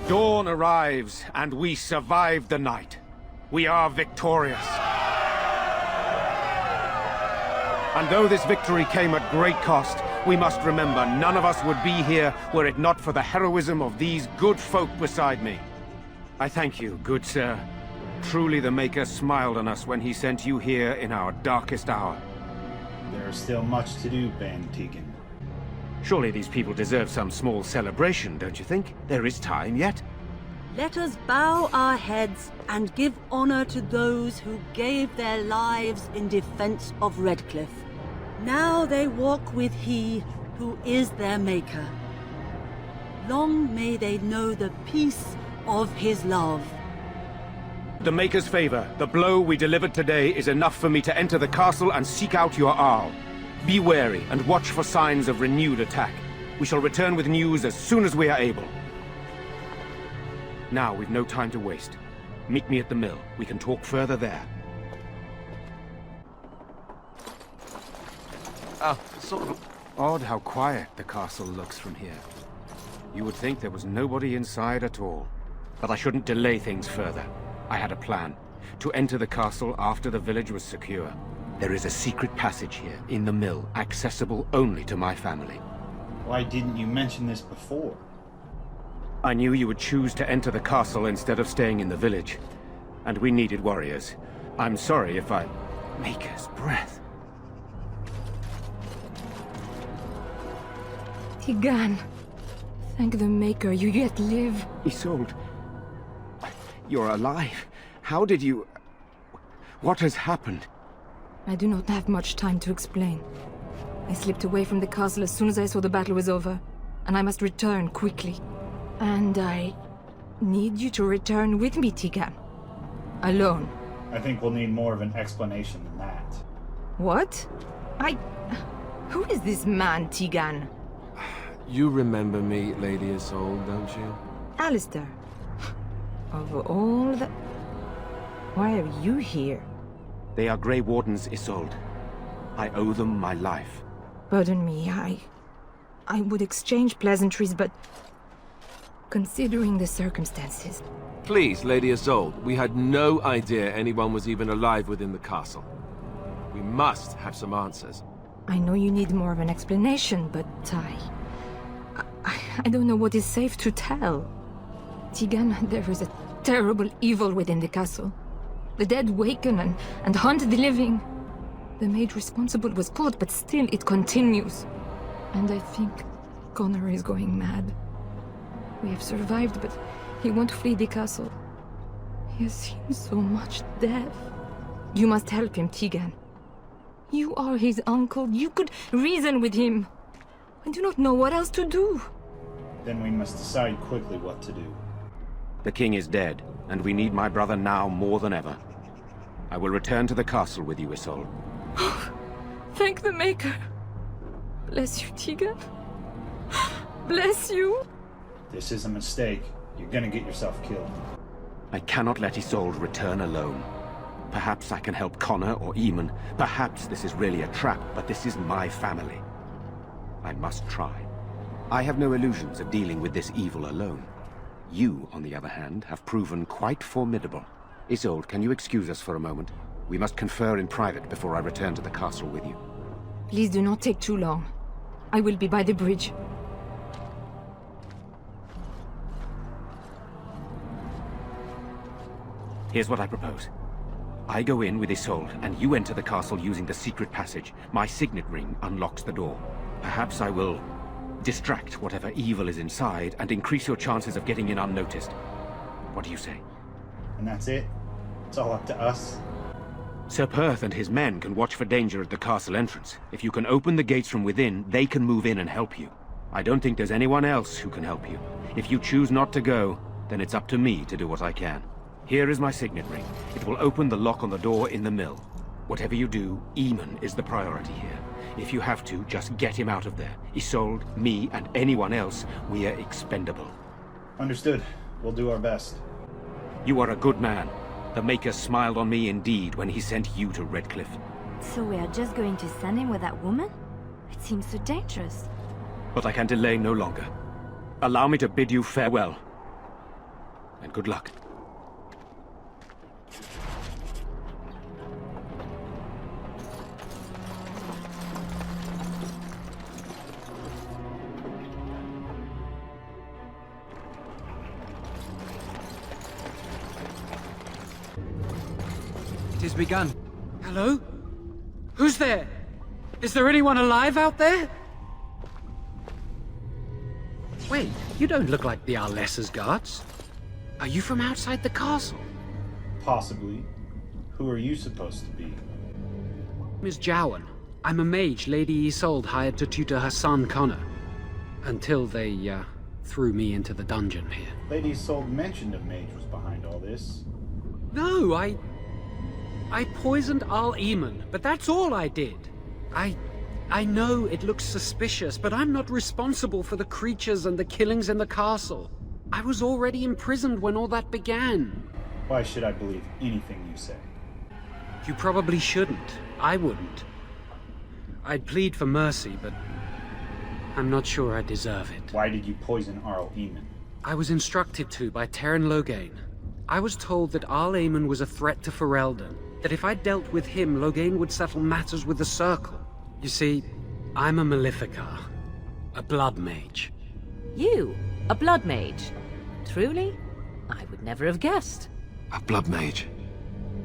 Dawn arrives, and we survive the night. We are victorious. And though this victory came at great cost, we must remember none of us would be here were it not for the heroism of these good folk beside me. I thank you, good sir. Truly the Maker smiled on us when he sent you here in our darkest hour. There is still much to do, Ban Tegan. Surely these people deserve some small celebration, don't you think? There is time yet. Let us bow our heads and give honor to those who gave their lives in defense of Redcliffe. Now they walk with he who is their maker. Long may they know the peace of his love. The Maker's favor, the blow we delivered today is enough for me to enter the castle and seek out your Arl. Be wary and watch for signs of renewed attack. We shall return with news as soon as we are able. Now we've no time to waste. Meet me at the mill. We can talk further there. Sort of odd how quiet the castle looks from here. You would think there was nobody inside at all. But I shouldn't delay things further. I had a plan. To enter the castle after the village was secure. There is a secret passage here, in the mill, accessible only to my family. Why didn't you mention this before? I knew you would choose to enter the castle instead of staying in the village. And we needed warriors. I'm sorry if I... Maker's breath. Tigan. Thank the Maker, you yet live. Isolde. You're alive. How did you... What has happened? I do not have much time to explain. I slipped away from the castle as soon as I saw the battle was over, and I must return quickly. And I need you to return with me, Tigan. Alone. I think we'll need more of an explanation than that. What? Who is this man, Tigan? You remember me, Lady Isolde, don't you? Alistair. Of all the... Why are you here? They are Grey Wardens, Isolde. I owe them my life. Pardon me, I would exchange pleasantries, but... Considering the circumstances... Please, Lady Isolde, we had no idea anyone was even alive within the castle. We must have some answers. I know you need more of an explanation, but I don't know what is safe to tell. Tigan, there is a terrible evil within the castle. The dead waken and haunt the living. The maid responsible was caught, but still it continues. And I think Connor is going mad. We have survived, but he won't flee the castle. He has seen so much death. You must help him, Tigan. You are his uncle. You could reason with him. I do not know what else to do. Then we must decide quickly what to do. The king is dead, and we need my brother now more than ever. I will return to the castle with you, Isolde. Thank the Maker. Bless you, Tigan. Bless you. This is a mistake. You're gonna get yourself killed. I cannot let Isolde return alone. Perhaps I can help Connor or Eamon. Perhaps this is really a trap, but this is my family. I must try. I have no illusions of dealing with this evil alone. You, on the other hand, have proven quite formidable. Isolde, can you excuse us for a moment? We must confer in private before I return to the castle with you. Please do not take too long. I will be by the bridge. Here's what I propose. I go in with Isolde, and you enter the castle using the secret passage. My signet ring unlocks the door. Perhaps I will distract whatever evil is inside and increase your chances of getting in unnoticed. What do you say? And that's it? It's all up to us? Sir Perth and his men can watch for danger at the castle entrance. If you can open the gates from within, they can move in and help you. I don't think there's anyone else who can help you. If you choose not to go, then it's up to me to do what I can. Here is my signet ring. It will open the lock on the door in the mill. Whatever you do, Eamon is the priority here. If you have to, just get him out of there. Isolde, me, and anyone else, we are expendable. Understood. We'll do our best. You are a good man. The Maker smiled on me indeed when he sent you to Redcliffe. So we are just going to send him with that woman? It seems so dangerous. But I can delay no longer. Allow me to bid you farewell. and good luck. It is begun. Hello? Who's there? Is there anyone alive out there? Wait, you don't look like the Arlessa's guards. Are you from outside the castle? Possibly. Who are you supposed to be? Miss Jowan. I'm a mage Lady Isolde hired to tutor her son Connor. Until they, threw me into the dungeon here. Lady Isolde mentioned a mage was behind all this. No, I poisoned Al Eamon, but that's all I did. I know it looks suspicious, but I'm not responsible for the creatures and the killings in the castle. I was already imprisoned when all that began. Why should I believe anything you say? You probably shouldn't. I wouldn't. I'd plead for mercy, but I'm not sure I deserve it. Why did you poison Arl Eamon? I was instructed to by Terran Loghain. I was told that Arl Eamon was a threat to Ferelden, that if I dealt with him, Loghain would settle matters with the Circle. You see, I'm a Maleficar, a blood mage. You? A blood mage? Truly? I would never have guessed. A blood mage?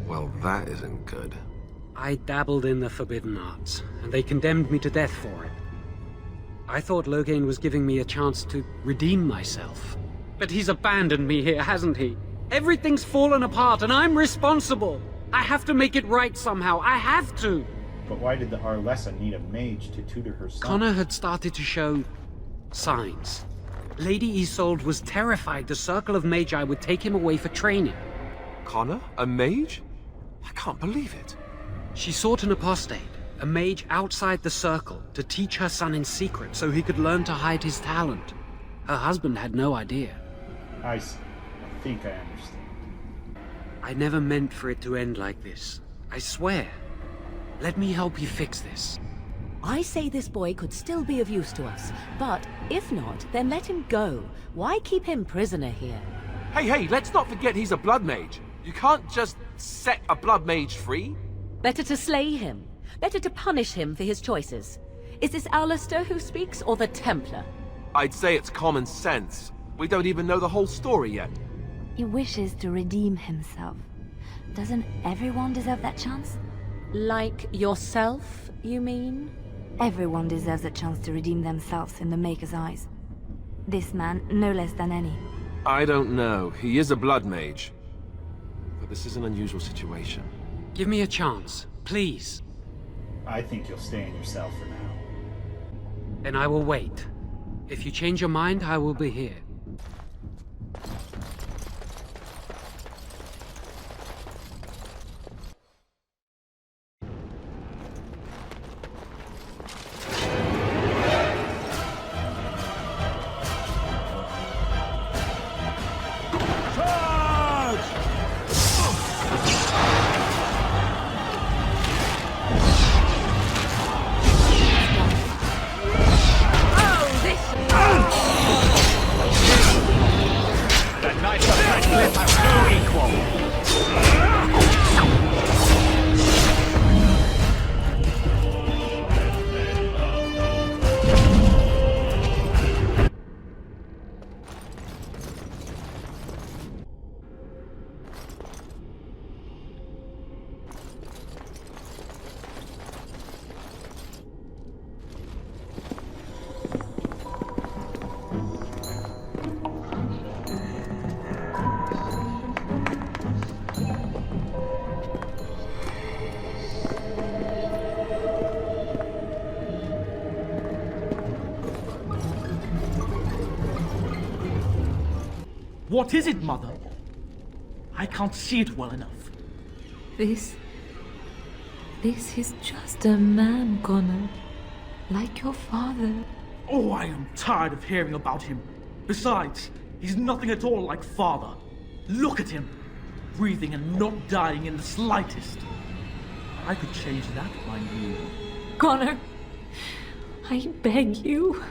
Well, that isn't good. I dabbled in the forbidden arts, and they condemned me to death for it. I thought Loghain was giving me a chance to redeem myself. But he's abandoned me here, hasn't he? Everything's fallen apart, and I'm responsible! I have to make it right somehow, I have to! But why did the Arlessa need a mage to tutor her son? Connor had started to show signs. Lady Isolde was terrified the Circle of Magi would take him away for training. Connor? A mage? I can't believe it. She sought an apostate, a mage outside the Circle, to teach her son in secret so he could learn to hide his talent. Her husband had no idea. I see. I think I understand. I never meant for it to end like this. I swear. Let me help you fix this. I say this boy could still be of use to us, but if not, then let him go. Why keep him prisoner here? Hey, let's not forget he's a blood mage. You can't just set a blood mage free. Better to slay him. Better to punish him for his choices. Is this Alistair who speaks, or the Templar? I'd say it's common sense. We don't even know the whole story yet. He wishes to redeem himself. Doesn't everyone deserve that chance? Like yourself, you mean? Everyone deserves a chance to redeem themselves in the Maker's eyes. This man, no less than any. I don't know. He is a blood mage. But this is an unusual situation. Give me a chance, please. I think you'll stay in your cell for now. Then I will wait. If you change your mind, I will be here. What is it, Mother? I can't see it well enough. This is just a man, Connor. Like your father. Oh, I am tired of hearing about him. Besides, he's nothing at all like father. Look at him. Breathing and not dying in the slightest. I could change that, mind you. Connor, I beg you.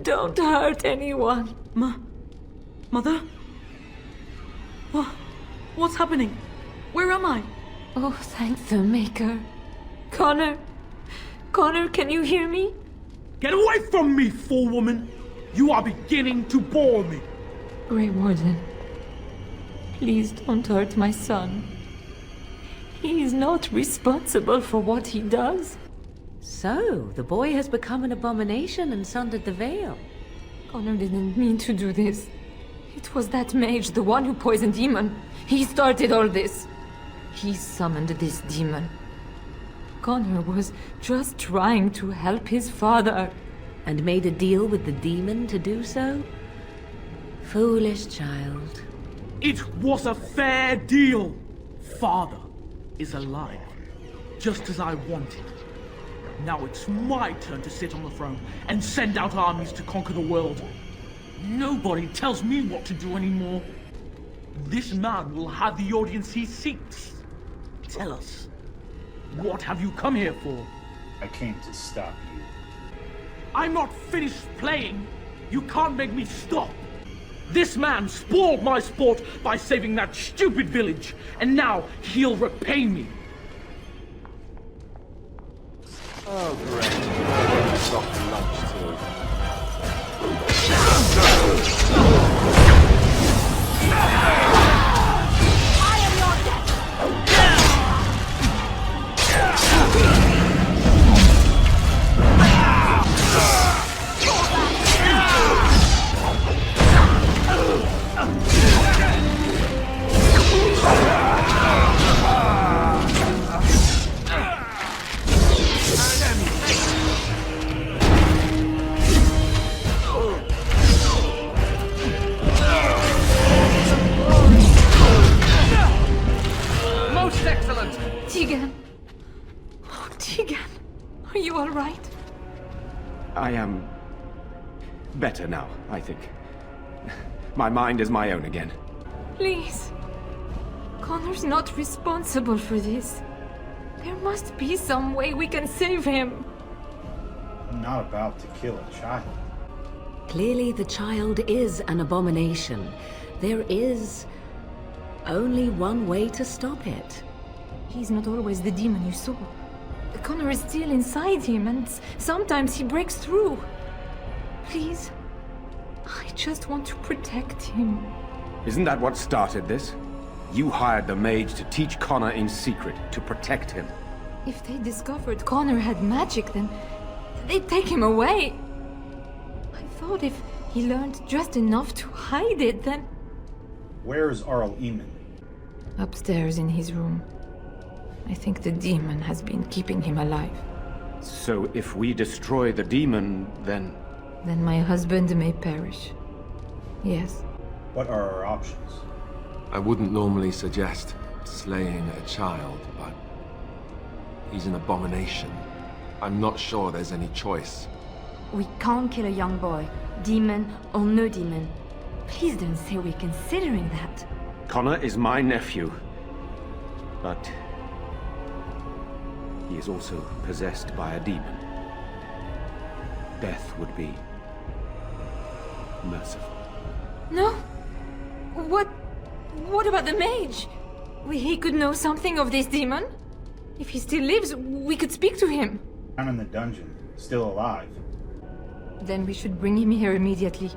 Don't hurt anyone. Mother? What's happening? Where am I? Oh, thank the Maker. Connor! Connor, can you hear me? Get away from me, fool woman! You are beginning to bore me. Grey Warden, please don't hurt my son. He is not responsible for what he does. So, the boy has become an abomination and sundered the veil. Connor didn't mean to do this. It was that mage, the one who poisoned Demon. He started all this. He summoned this demon. Connor was just trying to help his father. And made a deal with the demon to do so? Foolish child. It was a fair deal. Father is alive, just as I wanted. Now it's my turn to sit on the throne and send out armies to conquer the world. Nobody tells me what to do anymore. This man will have the audience he seeks. Tell us, what have you come here for? I came to stop you. I'm not finished playing. You can't make me stop. This man spoiled my sport by saving that stupid village, and now he'll repay me. Oh, great. Stop for lunch, too. Tegan! Oh, Tegan! Are you all right? I am better now, I think. My mind is my own again. Please. Connor's not responsible for this. There must be some way we can save him. I'm not about to kill a child. Clearly the child is an abomination. There is only one way to stop it. He's not always the demon you saw. Connor is still inside him, and sometimes he breaks through. Please, I just want to protect him. Isn't that what started this? You hired the mage to teach Connor in secret, to protect him. If they discovered Connor had magic, then they'd take him away. I thought if he learned just enough to hide it, then... Where's Arl Eamon? Upstairs in his room. I think the demon has been keeping him alive. So if we destroy the demon, then... Then my husband may perish. Yes. What are our options? I wouldn't normally suggest slaying a child, but he's an abomination. I'm not sure there's any choice. We can't kill a young boy, demon or no demon. Please don't say we're considering that. Connor is my nephew. But... he is also possessed by a demon. Death would be... merciful. No? What about the mage? He could know something of this demon? If he still lives, we could speak to him. I'm in the dungeon, still alive. Then we should bring him here immediately.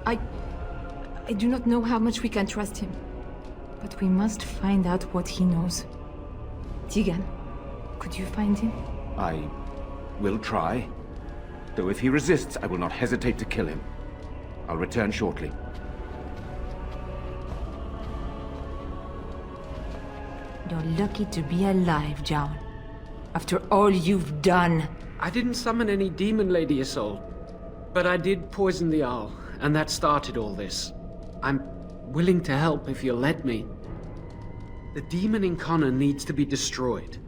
I do not know how much we can trust him. But we must find out what he knows. Tegan, could you find him? I will try. Though if he resists, I will not hesitate to kill him. I'll return shortly. You're lucky to be alive, John. After all you've done. I didn't summon any demon, Lady Isolde. But I did poison the owl, and that started all this. I'm willing to help if you'll let me. The demon in Connor needs to be destroyed.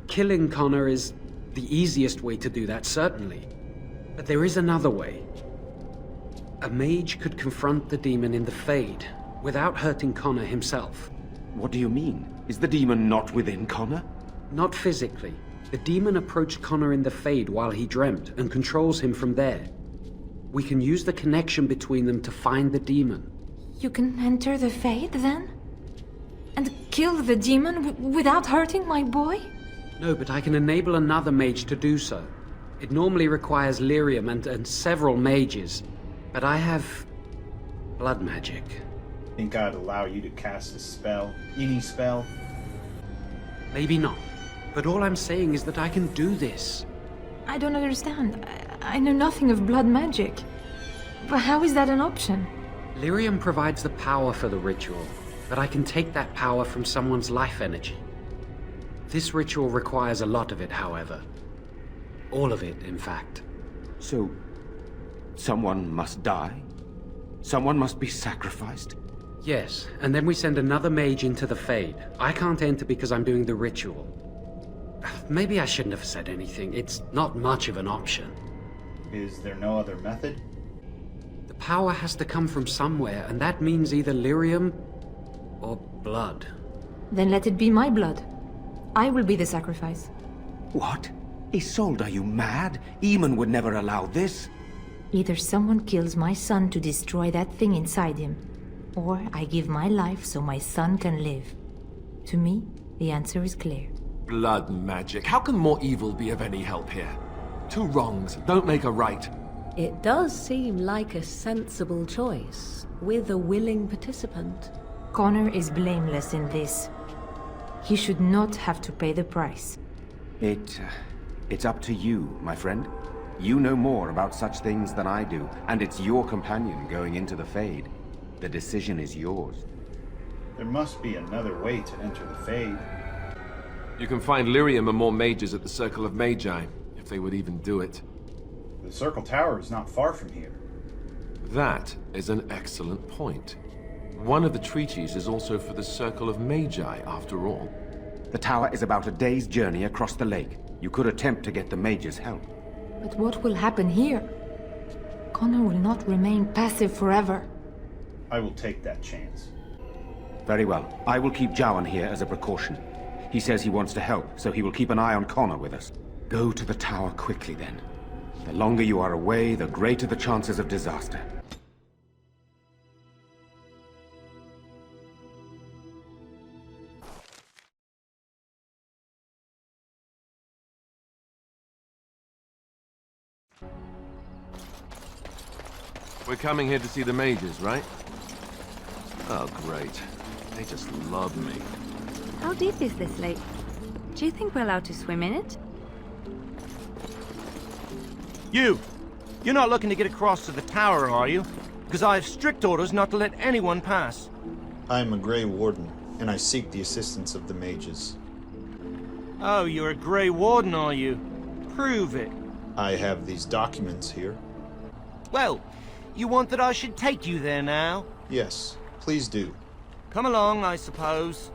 Killing Connor is the easiest way to do that, certainly. But there is another way. A mage could confront the demon in the Fade, without hurting Connor himself. What do you mean? Is the demon not within Connor? Not physically. The demon approached Connor in the Fade while he dreamt, and controls him from there. We can use the connection between them to find the demon. You can enter the Fade, then? And kill the demon without hurting my boy? No, but I can enable another mage to do so. It normally requires lyrium and several mages, but I have blood magic. Think I'd allow you to cast a spell? Any spell? Maybe not, but all I'm saying is that I can do this. I don't understand. I know nothing of blood magic. But how is that an option? Lyrium provides the power for the ritual, but I can take that power from someone's life energy. This ritual requires a lot of it, however. All of it, in fact. So, someone must die? Someone must be sacrificed? Yes, and then we send another mage into the Fade. I can't enter because I'm doing the ritual. Maybe I shouldn't have said anything. It's not much of an option. Is there no other method? The power has to come from somewhere, and that means either lyrium or blood. Then let it be my blood. I will be the sacrifice. What? Isolde, are you mad? Eamon would never allow this. Either someone kills my son to destroy that thing inside him, or I give my life so my son can live. To me, the answer is clear. Blood magic. How can more evil be of any help here? Two wrongs don't make a right. It does seem like a sensible choice, with a willing participant. Connor is blameless in this. He should not have to pay the price. It's up to you, my friend. You know more about such things than I do, and it's your companion going into the Fade. The decision is yours. There must be another way to enter the Fade. You can find lyrium and more mages at the Circle of Magi, if they would even do it. The Circle Tower is not far from here. That is an excellent point. One of the treaties is also for the Circle of Magi, after all. The tower is about a day's journey across the lake. You could attempt to get the mages' help. But what will happen here? Connor will not remain passive forever. I will take that chance. Very well. I will keep Jowan here as a precaution. He says he wants to help, so he will keep an eye on Connor with us. Go to the tower quickly, then. The longer you are away, the greater the chances of disaster. We're coming here to see the mages, right? Oh, great. They just love me. How deep is this lake? Do you think we're allowed to swim in it? You're not looking to get across to the tower, are you? Because I have strict orders not to let anyone pass. I am a Grey Warden, and I seek the assistance of the mages. Oh, you're a Grey Warden, are you? Prove it. I have these documents here. Well, you want that I should take you there now? Yes, please do. Come along, I suppose.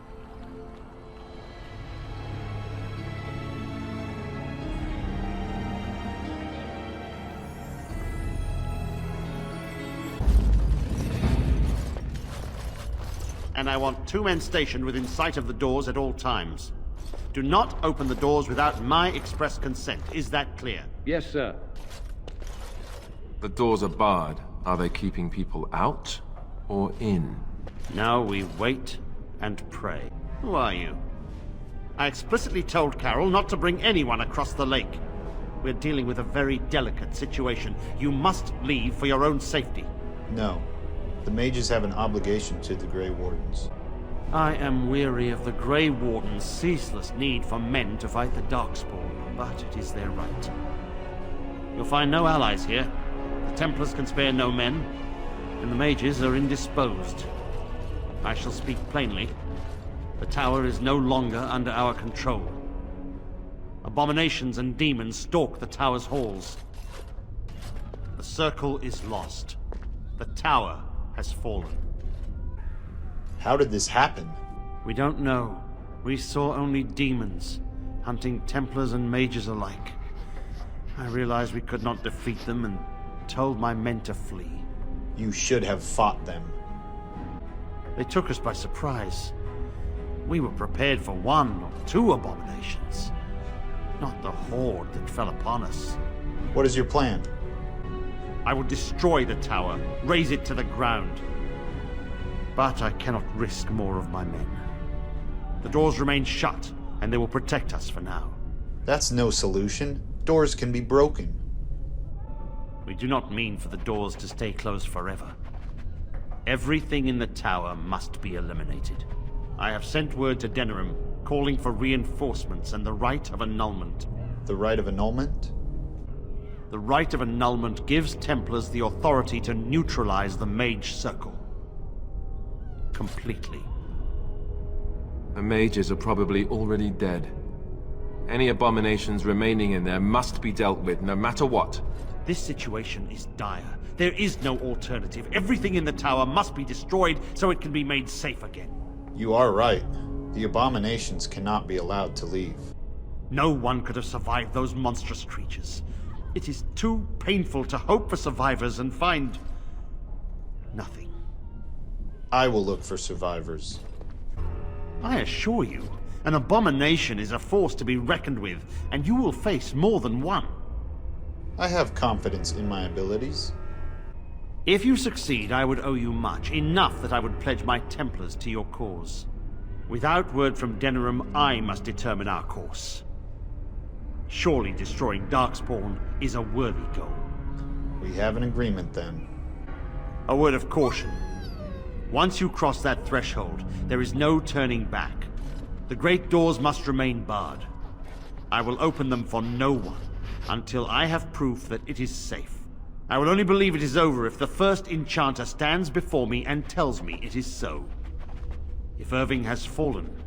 And I want 2 men stationed within sight of the doors at all times. Do not open the doors without my express consent. Is that clear? Yes, sir. The doors are barred. Are they keeping people out or in? Now we wait and pray. Who are you? I explicitly told Carol not to bring anyone across the lake. We're dealing with a very delicate situation. You must leave for your own safety. No. The mages have an obligation to the Grey Wardens. I am weary of the Grey Warden's ceaseless need for men to fight the Darkspawn, but it is their right. You'll find no allies here. The Templars can spare no men, and the mages are indisposed. I shall speak plainly. The tower is no longer under our control. Abominations and demons stalk the tower's halls. The circle is lost. The tower has fallen. How did this happen? We don't know. We saw only demons, hunting Templars and mages alike. I realized we could not defeat them and told my men to flee. You should have fought them. They took us by surprise. We were prepared for 1 or 2 abominations, not the horde that fell upon us. What is your plan? I will destroy the tower, raze it to the ground. But I cannot risk more of my men. The doors remain shut, and they will protect us for now. That's no solution. Doors can be broken. We do not mean for the doors to stay closed forever. Everything in the tower must be eliminated. I have sent word to Denerim, calling for reinforcements and the right of annulment. The right of annulment? The right of annulment gives Templars the authority to neutralize the Mage Circle. Completely. The mages are probably already dead. Any abominations remaining in there must be dealt with, no matter what. This situation is dire. There is no alternative. Everything in the tower must be destroyed so it can be made safe again. You are right. The abominations cannot be allowed to leave. No one could have survived those monstrous creatures. It is too painful to hope for survivors and find nothing. I will look for survivors. I assure you, an abomination is a force to be reckoned with, and you will face more than one. I have confidence in my abilities. If you succeed, I would owe you much, enough that I would pledge my Templars to your cause. Without word from Denerim, I must determine our course. Surely destroying Darkspawn is a worthy goal. We have an agreement then. A word of caution. Once you cross that threshold, there is no turning back. The great doors must remain barred. I will open them for no one until I have proof that it is safe. I will only believe it is over if the first enchanter stands before me and tells me it is so. If Irving has fallen,